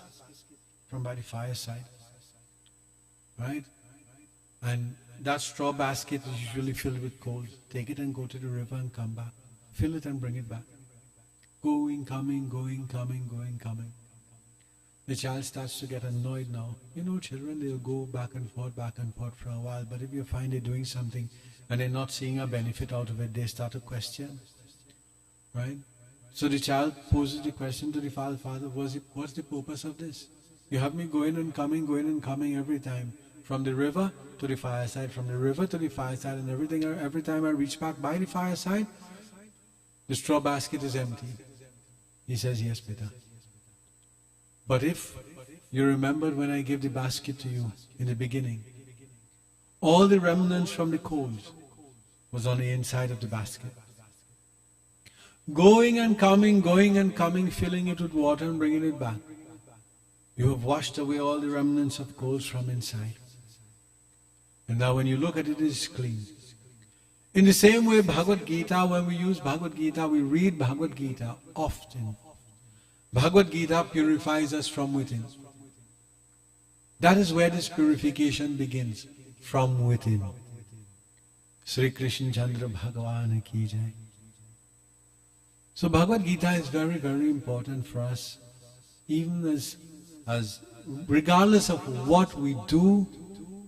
from by the fireside, right? And that straw basket is usually filled with coal. Take it and go to the river and come back. Fill it and bring it back. Going, coming, going, coming, going, coming. The child starts to get annoyed now. You know, children, they'll go back and forth for a while. But if you find they're doing something and they're not seeing a benefit out of it, they start to question, right? So the child poses the question to the father, what's the purpose of this? You have me going and coming every time. From the river to the fireside, from the river to the fireside, and every time I reach back by the fireside, the straw basket is empty. He says, yes, beta. But if you remember when I gave the basket to you in the beginning, all the remnants from the coals was on the inside of the basket. Going and coming, filling it with water and bringing it back. You have washed away all the remnants of coals from inside. And now when you look at it, it is clean. In the same way, Bhagavad Gita, when we use Bhagavad Gita, we read Bhagavad Gita often. Bhagavad Gita purifies us from within. That is where this purification begins, from within. Sri Krishna Chandra Bhagavan ki jai. So Bhagavad Gita is very, very important for us, even as regardless of what we do,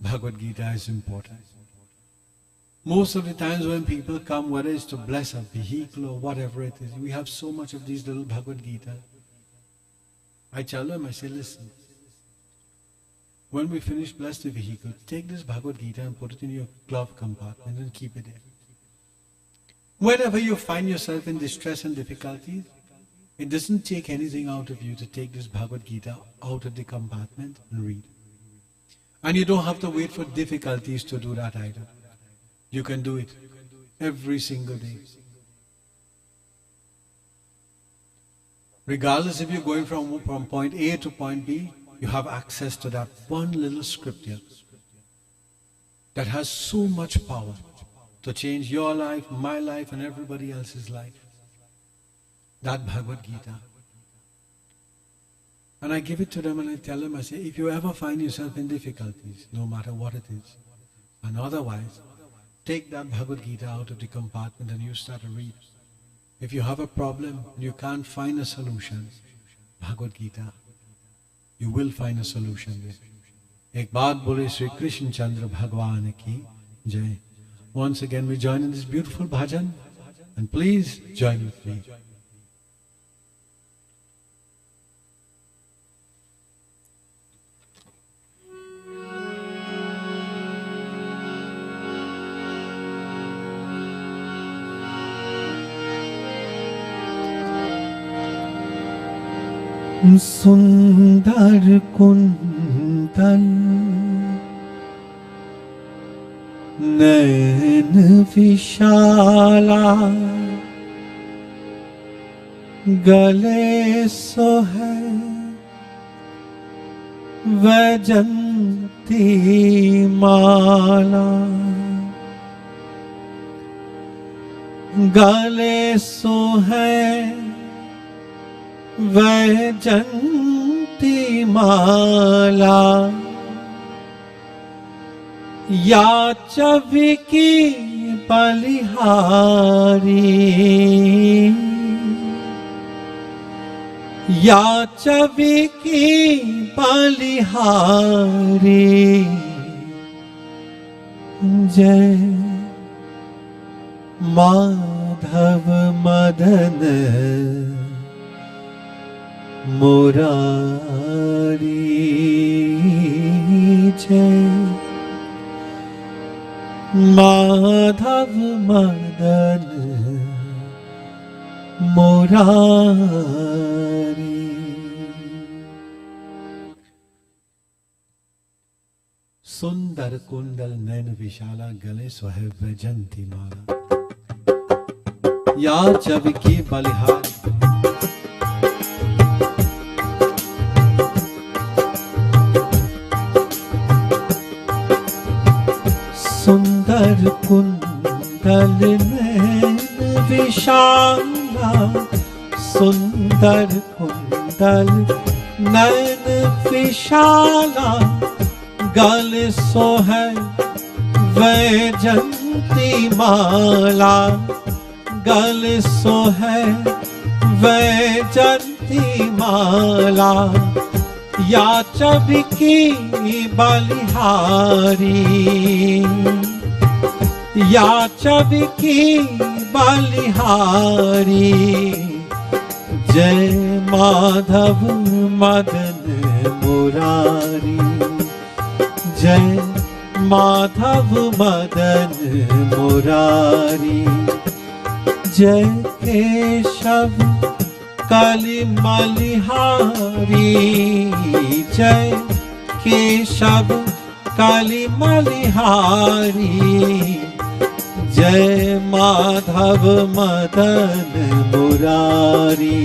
Bhagavad Gita is important. Most of the times when people come, whether it's to bless a vehicle or whatever it is, we have so much of these little Bhagavad Gita. I tell them, I say, listen, when we finish bless the vehicle, take this Bhagavad Gita and put it in your glove compartment and keep it there. Whenever you find yourself in distress and difficulties, it doesn't take anything out of you to take this Bhagavad Gita out of the compartment and read. And you don't have to wait for difficulties to do that either. You can do it every single day. Regardless if you're going from point A to point B, you have access to that one little scripture that has so much power to change your life, my life, and everybody else's life. That Bhagavad Gita. And I give it to them and I tell them, I say, if you ever find yourself in difficulties, no matter what it is, and otherwise, take that Bhagavad Gita out of the compartment and you start to read. If you have a problem, you can't find a solution, Bhagavad Gita, you will find a solution there. Ek baat bole Sri Krishna Chandra Bhagavan ki jai. Once again we join in this beautiful bhajan, and please join with me. सुंदर कुंदन नैन विशाला गले सोहे वैजंती माला गले सोहे वैजंती माला या चविकी बलिहारी या चविकी बलिहारी जय माधव मदन मुरारी जय माधव मदन मुरारी। सुंदर कुंडल नैन विशाला गले सोहे वैजंती माला या चविकी बलिहारी सुंदर कुंडल नैन विशाला सुंदर कुंडल नैन विशाला गल सोहे वैजंती माला गल सोहे वैजंती माला या चविकी बलिहारी या चविकी बलिहारी जय माधव मदन मुरारी जय माधव मदन मुरारी जय केशव काली मलिहारी जय केशव काली मलिहारी जय माधव मदन मुरारी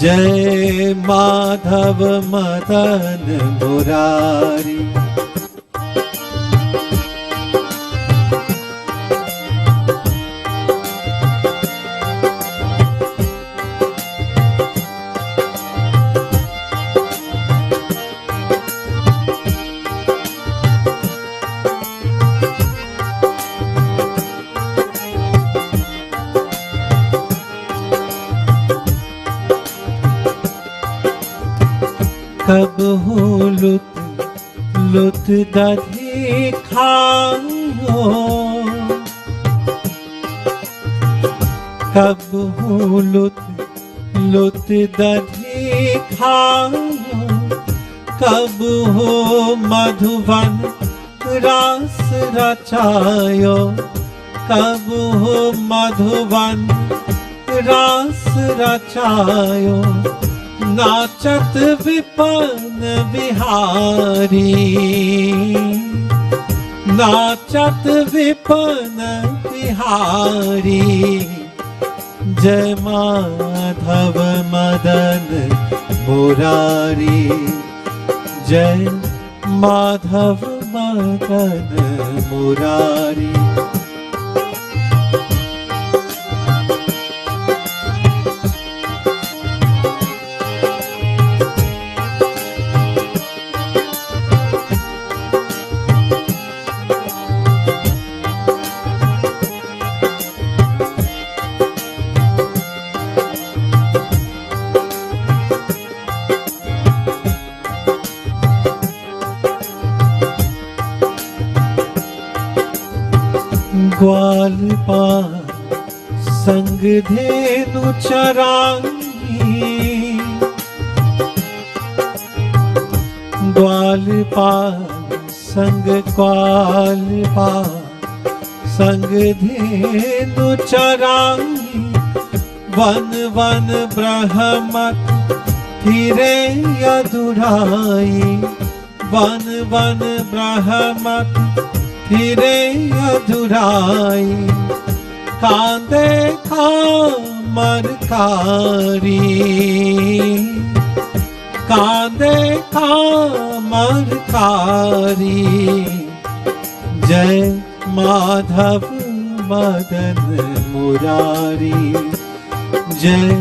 जय माधव मदन मुरारी। कब हो लुत दधि खाओ कब हो लुत दधि खाओ कब हो मधुबन रास रचायो कब हो मधुबन रास रचायो नाचत विपन बिहारी नाचत विपन बिहारी जय माधव मदन मुरारी जय माधव मदन मुरारी। ग्वाल पाल संग धेनु चराई ग्वाल पाल संग ग्वाल पाल संग धेनु चराई वन वन ब्रह्मक फिरे अधुराई वन वन ब्रह्मक फिरे अधुराई कांदे कामर कारी कांदे कामर कारी जय माधव मदन मुरारी जय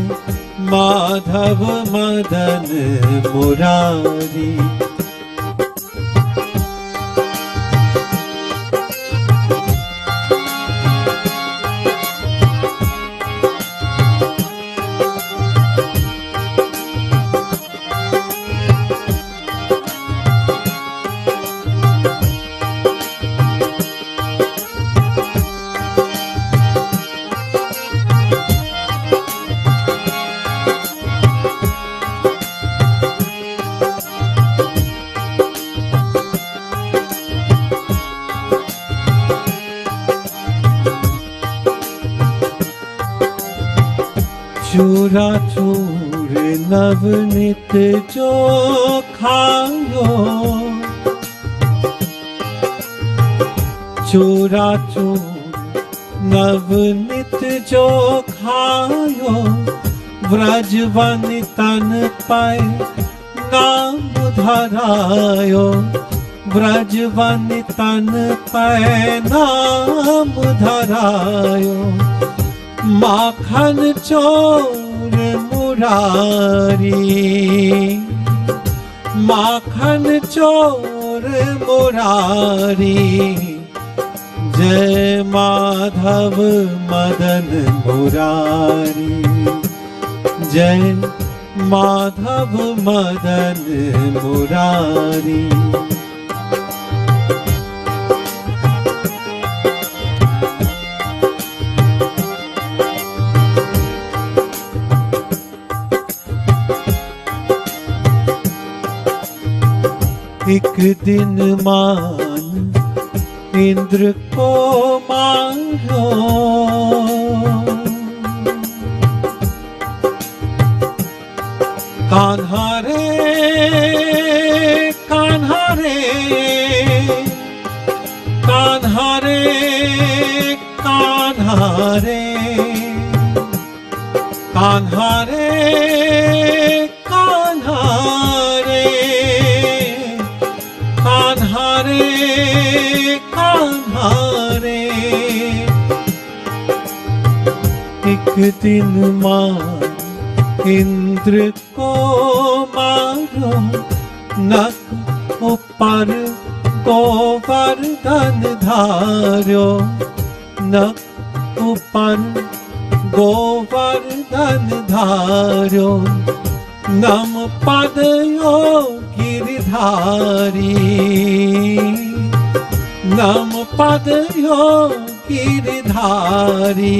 माधव मदन मुरारी। चूरा चूर नवनित जो खायो चूरा चूर नवनित जो खायो व्रजवन तन पाए नाम धरायो व्रजवन तन पाए नाम धरायो माखन चोर मुरारी माखन चोर मुरारी जय माधव मदन मुरारी जय माधव मदन मुरारी। एक दिन मान इंद्र को मारो कान्हा रे कान्हा रे कान्हा रे कान्हा रे कान्हा रे कान्हा रे कान्हा रे कान्हा रे। एक दिन मां इंद्र को मारो नक ऊपर गोवर्धन धारो नक ऊपर गोवर्धन धारो नम पदयो गिरधारी नम पदयो गिरधारी।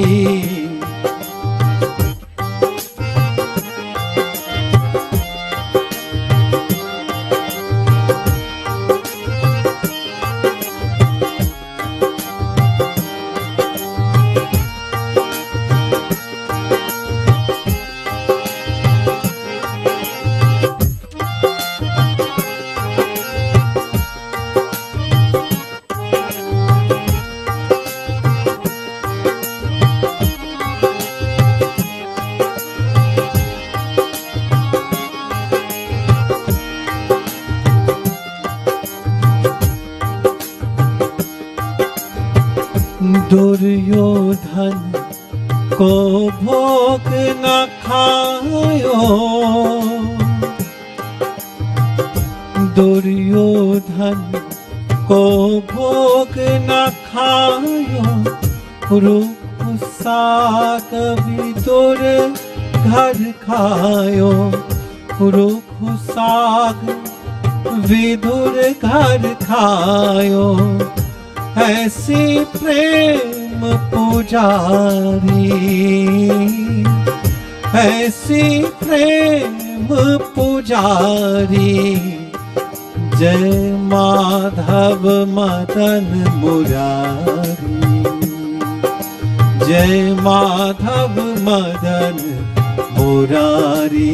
दुर्योधन को भोग न खायो दुर्योधन को भोग न खायो रूप साग विदुर घर खायो रूप साग विदुर घर खायो। ऐसी प्रेम पुजारी ऐसी प्रेम पुजारी जय माधव मदन मुरारी जय माधव मदन मुरारी।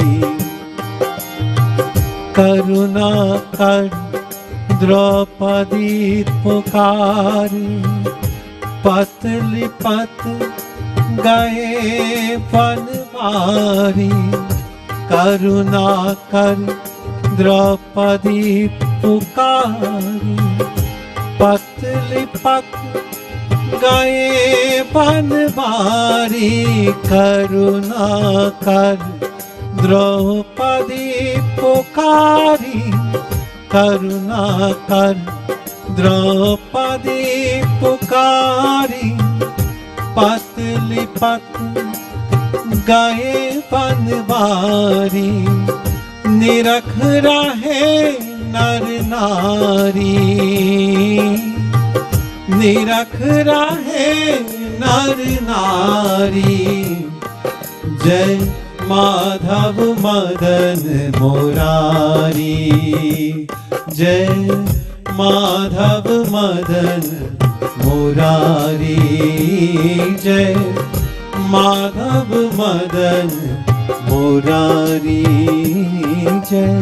करुणा कर द्रौपदी पुकारी पतली पत गए बनवारी करुणा कर द्रौपदी पुकारी पतली पत गए बनवारी करुणा कर द्रौपदी पुकारी करुणा कर द्रौपदी पुकारी पतली पत गए बनवारी निरख रहे नर नारी निरख रहे नर नारी। जय माधव मदन मुरारी जय माधव मदन मुरारी जय माधव मदन मुरारी जय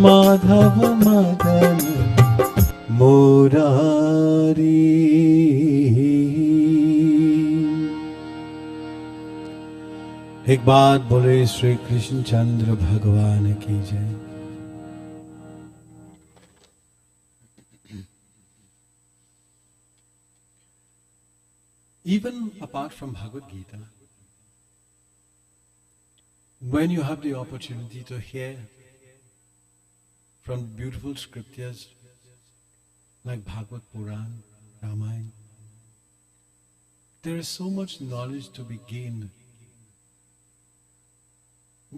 माधव मदन मुरारी। एक बात बोले श्री कृष्ण चंद्र भगवान की जय। Even apart from Bhagavad Gita, when you have the opportunity to hear from beautiful scriptures like Bhagavad Puran, Ramayana, there is so much knowledge to be gained.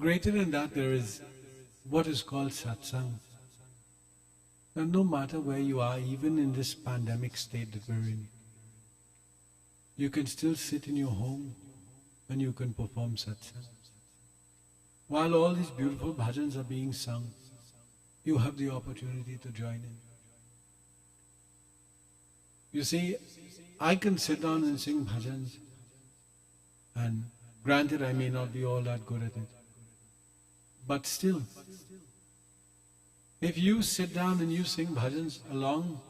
Greater than that, there is what is called satsang. Now, no matter where you are, even in this pandemic state that we're in, you can still sit in your home and you can perform satsang. While all these beautiful bhajans are being sung, you have the opportunity to join in. You see, I can sit down and sing bhajans, and granted I may not be all that good at it, But still, if you sit down and you sing bhajans along,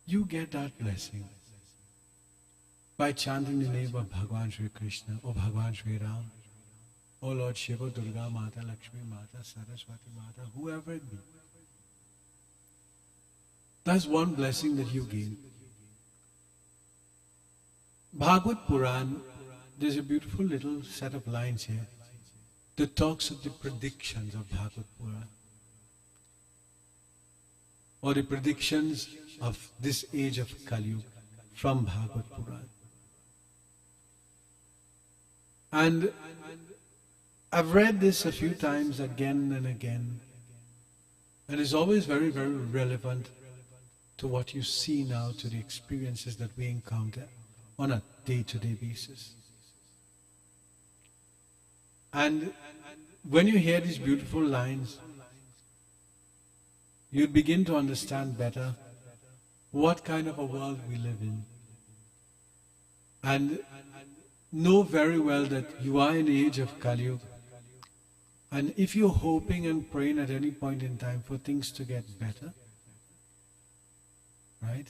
you get that blessing by chanting the name of Bhagwan Shri Krishna or Bhagwan Shri Ram, O Lord Shiva, Durga Mata, Lakshmi Mata, Saraswati Mata, whoever it be. That's one blessing that you gain. Bhagavad Puran, there's a beautiful little set of lines here that talks of the predictions of Bhagavad Puran, or the predictions of this age of Kali Yuga from Bhagavad Puran. And I've read this a few times again and again, and it's always very, very relevant to what you see now, to the experiences that we encounter on a day-to-day basis. And when you hear these beautiful lines, you begin to understand better what kind of a world we live in. And know very well that you are in the age of Kali Yuga. And if you're hoping and praying at any point in time for things to get better, right?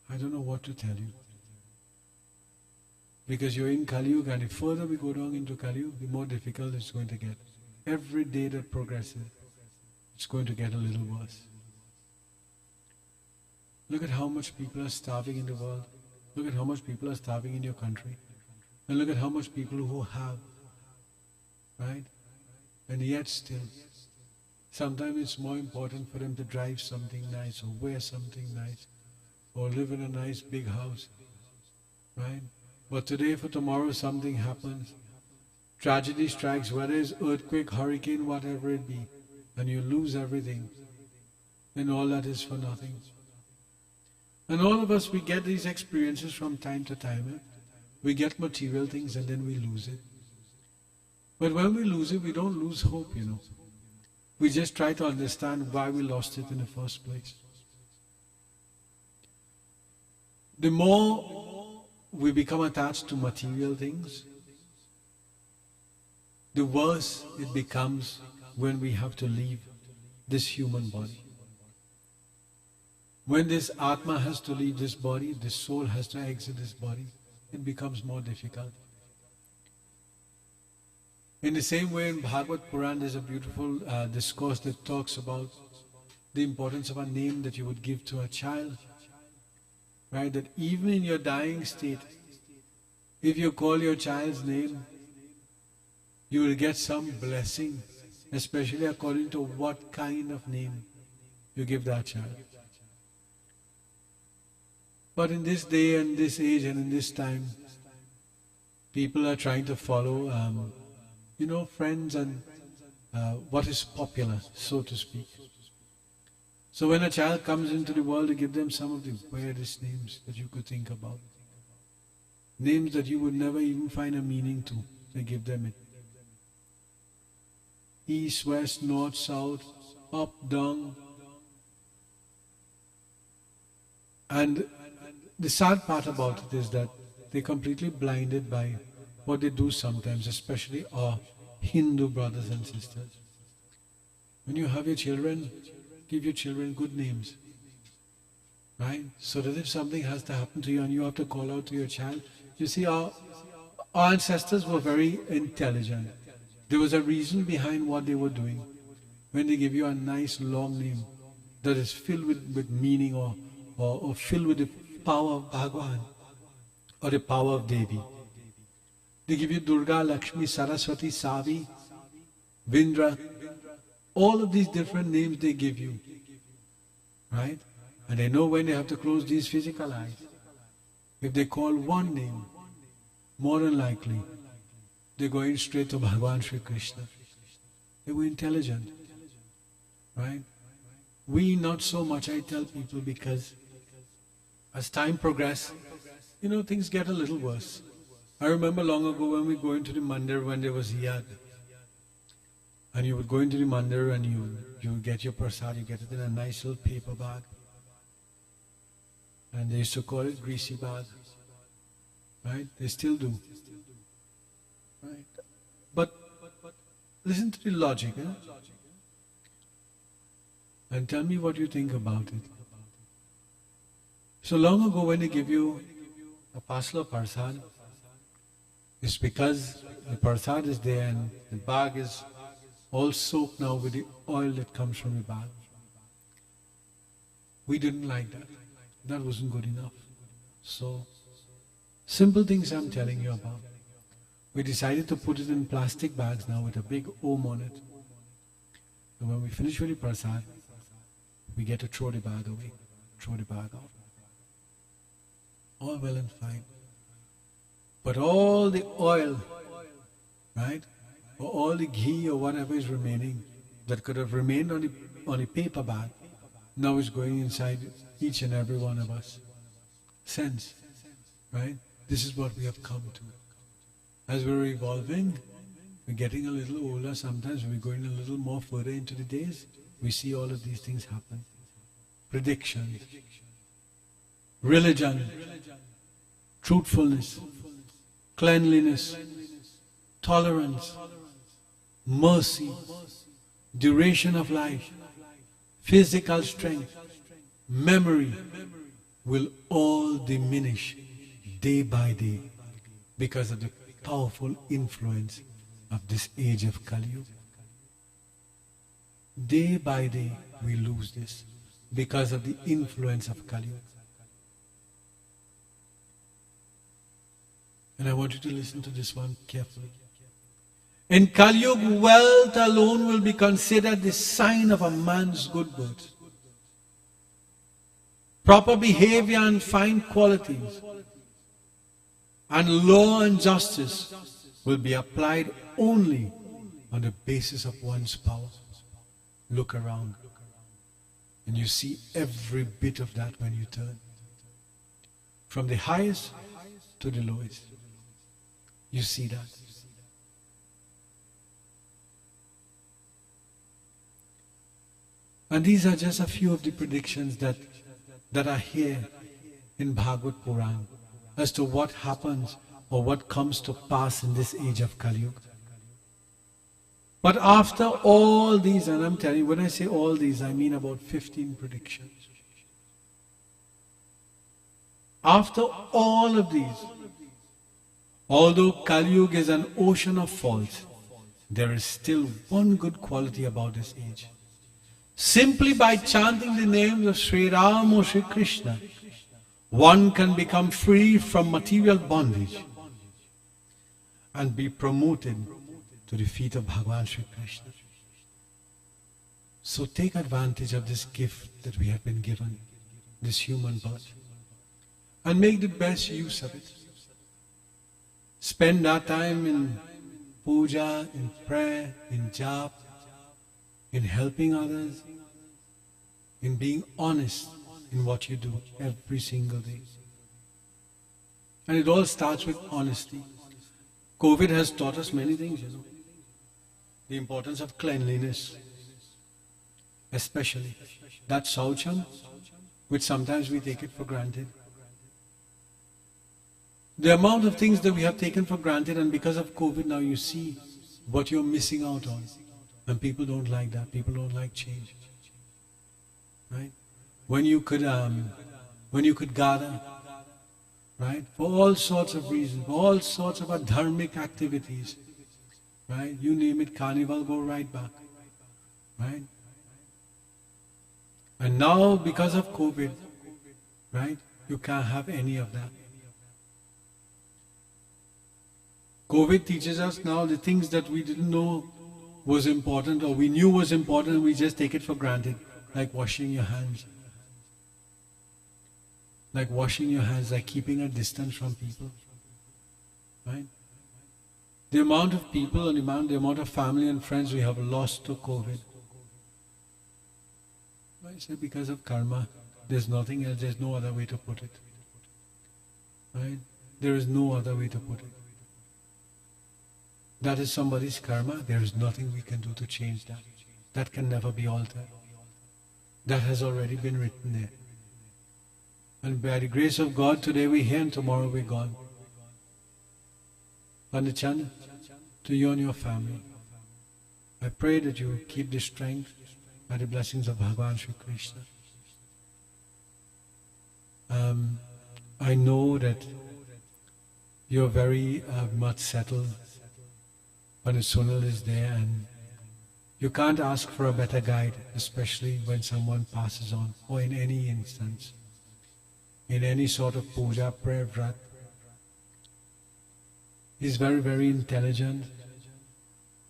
I don't know what to tell you. Because you're in Kali Yuga, and the further we go down into Kali Yuga, the more difficult it's going to get. Every day that progresses, it's going to get a little worse. Look at how much people are starving in the world. Look at how much people are starving in your country. And look at how much people who have, right? And yet still, sometimes it's more important for them to drive something nice or wear something nice or live in a nice big house, right? But today for tomorrow something happens. Tragedy strikes, whether it's earthquake, hurricane, whatever it be, and you lose everything. Then all that is for nothing. And all of us, we get these experiences from time to time. We get material things and then we lose it. But when we lose it, we don't lose hope, you know. We just try to understand why we lost it in the first place. The more we become attached to material things, the worse it becomes when we have to leave this human body. When this Atma has to leave this body, this soul has to exit this body, it becomes more difficult. In the same way, in Bhagavad Puran, there's a beautiful discourse that talks about the importance of a name that you would give to a child. Right? That even in your dying state, if you call your child's name, you will get some blessing, especially according to what kind of name you give that child. But in this day and this age and in this time, people are trying to follow, friends and what is popular, so to speak. So when a child comes into the world, you give them some of the weirdest names that you could think about. Names that you would never even find a meaning to. They give them it. East, west, north, south, up, down. And the sad part about it is that they're completely blinded by what they do sometimes, especially our Hindu brothers and sisters. When you have your children, give your children good names, right? So that if something has to happen to you and you have to call out to your child, you see, our ancestors were very intelligent. There was a reason behind what they were doing. When they give you a nice long name that is filled with meaning or filled with the power of Bhagwan or the power of Devi. They give you Durga, Lakshmi, Saraswati, Savi, Vindra. All of these different names they give you, right? And they know when they have to close these physical eyes. If they call one name, more than likely, they're going straight to Bhagwan Shri Krishna. They were intelligent, right? We not so much, I tell people, because as time progresses, things get a little worse. I remember long ago when we go into the mandir when there was yag. And you would go into the mandir and you would get your prasad, you get it in a nice little paper bag. And they used to call it greasy bag. Right? They still do. Right? But Listen to the logic, and tell me what you think about it. So long ago when they give you a parcel of prasad, it's because the prasad is there and the bag is all soaked now with the oil that comes from the bag. We didn't like that. That wasn't good enough. So, simple things I'm telling you about. We decided to put it in plastic bags now with a big Om on it. And when we finish with the prasad, we get to throw the bag away, throw the bag out. All well and fine. But all the oil, right, or all the ghee or whatever is remaining that could have remained on the paper bag, now is going inside each and every one of us. Sense, right? This is what we have come to. As we're evolving, we're getting a little older. Sometimes we're going a little more further into the days. We see all of these things happen. Predictions, religion, truthfulness, cleanliness, tolerance, mercy, duration of life, physical strength, memory will all diminish day by day because of the powerful influence of this age of Kali Yuga. Day by day we lose this because of the influence of Kali Yuga. And I want you to listen to this one carefully. In Kali Yuga, wealth alone will be considered the sign of a man's good birth. Proper behavior and fine qualities and law and justice will be applied only on the basis of one's power. Look around and you see every bit of that when you turn. From the highest to the lowest. You see that. And these are just a few of the predictions that are here in Bhagavad Puran as to what happens or what comes to pass in this age of Kali Yuga. But after all these, and I'm telling you, when I say all these, I mean about 15 predictions. After all of these, although Kali Yuga is an ocean of faults, there is still one good quality about this age. Simply by chanting the names of Sri Ram or Sri Krishna, one can become free from material bondage and be promoted to the feet of Bhagavan Sri Krishna. So take advantage of this gift that we have been given, this human birth, and make the best use of it. Spend that time in puja, in prayer, in jap, in helping others, in being honest in what you do every single day. And it all starts with honesty. COVID has taught us many things, you know. The importance of cleanliness, especially that saucham, which sometimes we take it for granted. The amount of things that we have taken for granted, and because of COVID now you see what you're missing out on. And people don't like that. People don't like change. Right? When you could gather, right, for all sorts of reasons, for all sorts of dharmic activities, right? You name it, carnival, go right back, right? And now, because of COVID, right, you can't have any of that. COVID teaches us now the things that we didn't know was important, or we knew was important, and we just take it for granted, like washing your hands. Like washing your hands, like keeping a distance from people. Right? The amount of people and the amount of family and friends we have lost to COVID. I say because of karma, there's nothing else, there's no other way to put it. Right? There is no other way to put it. That is somebody's karma, there is nothing we can do to change that. That can never be altered. That has already been written there. And by the grace of God, today we're here and tomorrow we're gone. Pandit Chand, to you and your family, I pray that you keep this strength by the blessings of Bhagavan Sri Krishna. I know that you're very much settled. Pandit Sunil is there, and you can't ask for a better guide, especially when someone passes on, or in any instance, in any sort of puja, prayer, vrat. He's very, very intelligent,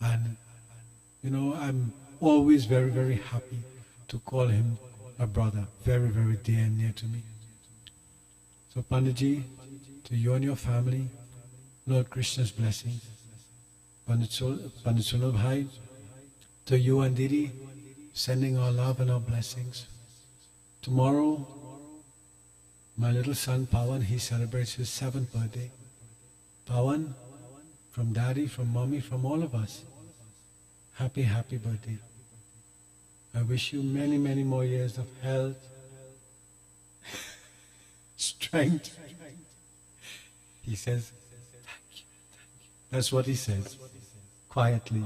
and I'm always very, very happy to call him a brother, very, very dear and near to me. So Panditji, to you and your family, Lord Krishna's blessings. Pandit Sunil Bhai, to you and Didi, sending our love and our blessings. Tomorrow, my little son Pawan, he celebrates his 7th birthday. Pawan, from Daddy, from Mommy, from all of us, happy, happy birthday. I wish you many, many more years of health, strength. He says, thank you. That's what he says, quietly.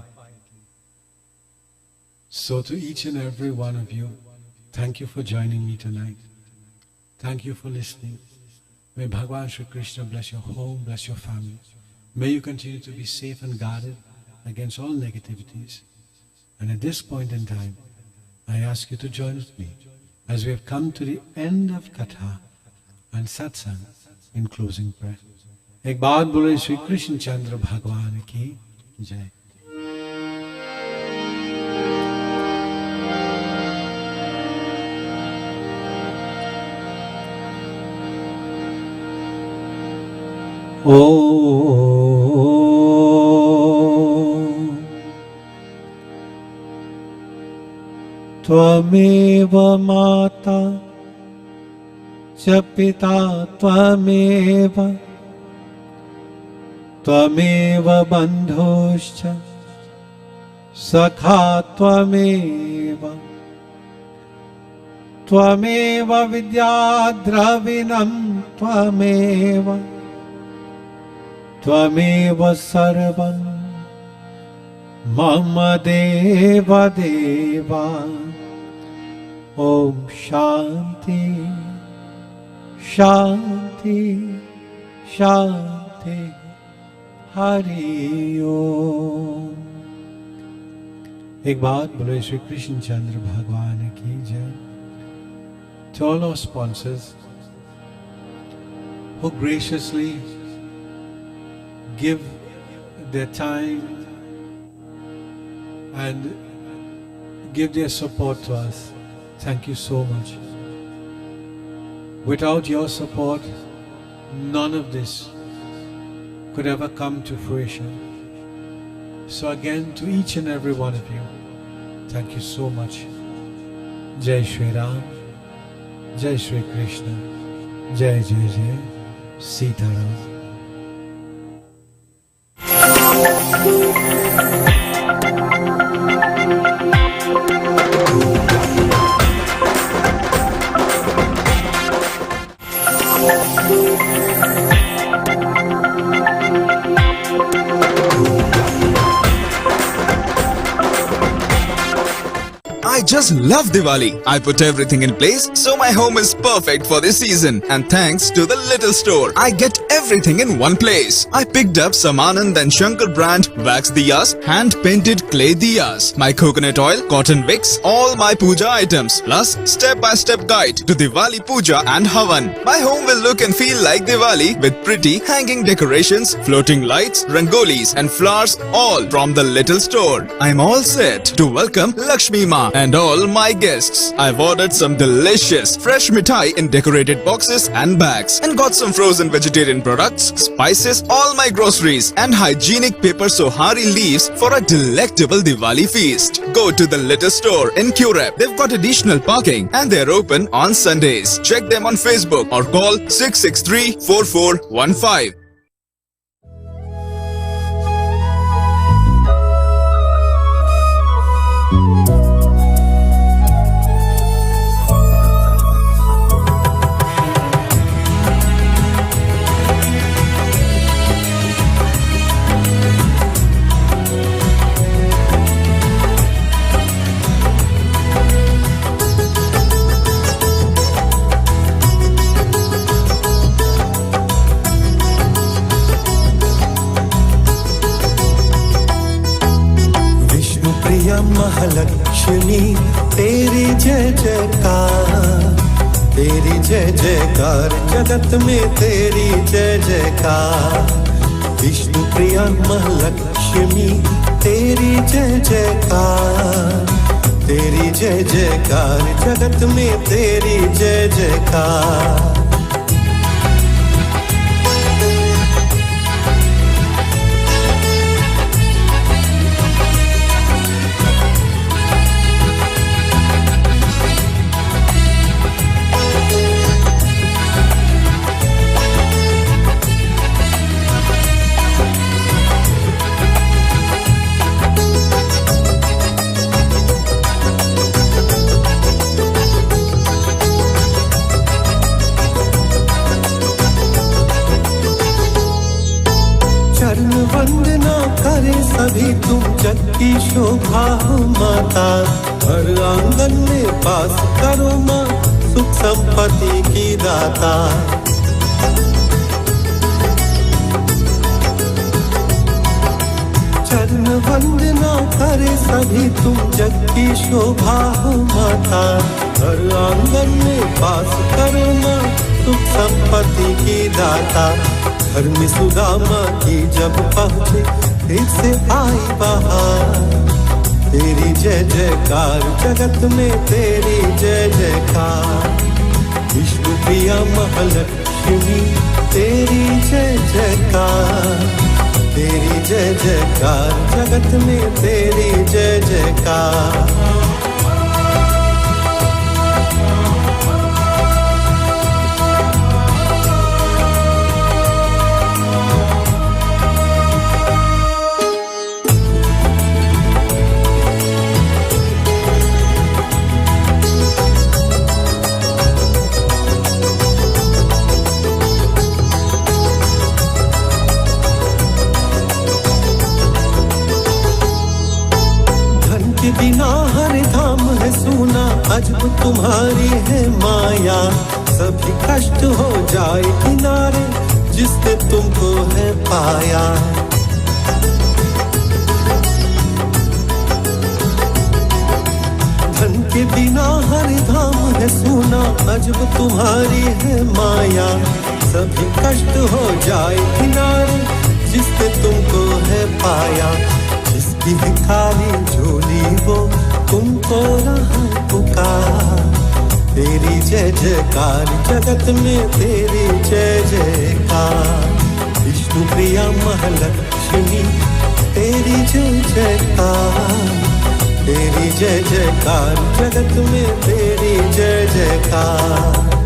So to each and every one of you, thank you for joining me tonight. Thank you for listening. May Bhagavan Sri Krishna bless your home, bless your family. May you continue to be safe and guarded against all negativities. And at this point in time, I ask you to join with me as we have come to the end of Katha and Satsang in closing prayer. एक बात बोले श्री कृष्ण चंद्र भगवान की जय. त्वमेव माता च पिता त्वमेव त्वमेव बन्धुश्च सखा त्वमेव त्वमेव विद्याद्रविणं त्वमेव त्वमेव सर्वं मम देव देवा. Om Shanti, Shanti, Shanti, Hari Om. एक बात बोले श्री कृष्ण चंद्र भगवान की जय. To all our sponsors who graciously give their time and give their support to us, thank you so much. Without your support, none of this could ever come to fruition. So again, to each and every one of you, thank you so much. Jai Shri Ram, Jai Shri Krishna, Jai Jai Jai Sita Ram. I just love Diwali. I put everything in place so my home is perfect for this season. And thanks to the little store, I get everything in one place. I picked up some Anand and Shankar brand wax diyas, hand painted clay diyas, my coconut oil, cotton wicks, all my puja items, plus step-by-step guide to Diwali puja and Havan. My home will look and feel like Diwali with pretty hanging decorations, floating lights, rangolis and flowers, all from the little store. I'm all set to welcome Lakshmi Ma and all my guests. I've ordered some delicious fresh mithai in decorated boxes and bags, and got some frozen vegetarian products, spices, all my groceries and hygienic paper sohari leaves for a delectable Diwali feast. Go to the little store in Curep. They've got additional parking and they're open on Sundays. Check them on Facebook or call 663-4415. Mahalakshmi तेरी जय जयकार, तेरी जय जयकार जगत में तेरी जय जयकार। विष्णु प्रिया महालक्ष्मी तेरी जय जयकार, तेरी जय जयकार जगत में तेरी जय जयकार। चरण वंदना करे सभी तुम जग की शोभा हो माता, हर आंगन में पास करो माँ सुख संपत्ति की दाता। चरण वंदना करे सभी तुम जग की शोभा हो माता, हर आंगन में पास करो माँ सुख संपत्ति की दाता। घर में सुदामा की जब पहुँचे फिर से आई बहार, तेरी जय जयकार जगत में तेरी जय जयकार। विष्णु प्रिया महालक्ष्मी तेरी जय जयकार, तेरी जय जयकार जगत में तेरी जय जयकार। बिना हर धाम है सुना, अजब तुम्हारी है माया। सभी कष्ट हो जाए किनारे जिसने तुमको है पाया। धन के बिना हर धाम है सुना, अजब तुम्हारी है माया। सभी कष्ट हो जाए किनारे जिसने तुमको है पाया। जिसकी भिखारी झोली वो तुमको रहा पुकार, तेरी जय जयकार जगत में तेरी जय जयकार। विष्णु प्रिया महालक्ष्मी तेरी जय जयकार, तेरी जय जयकार जगत में तेरी जय जयकार।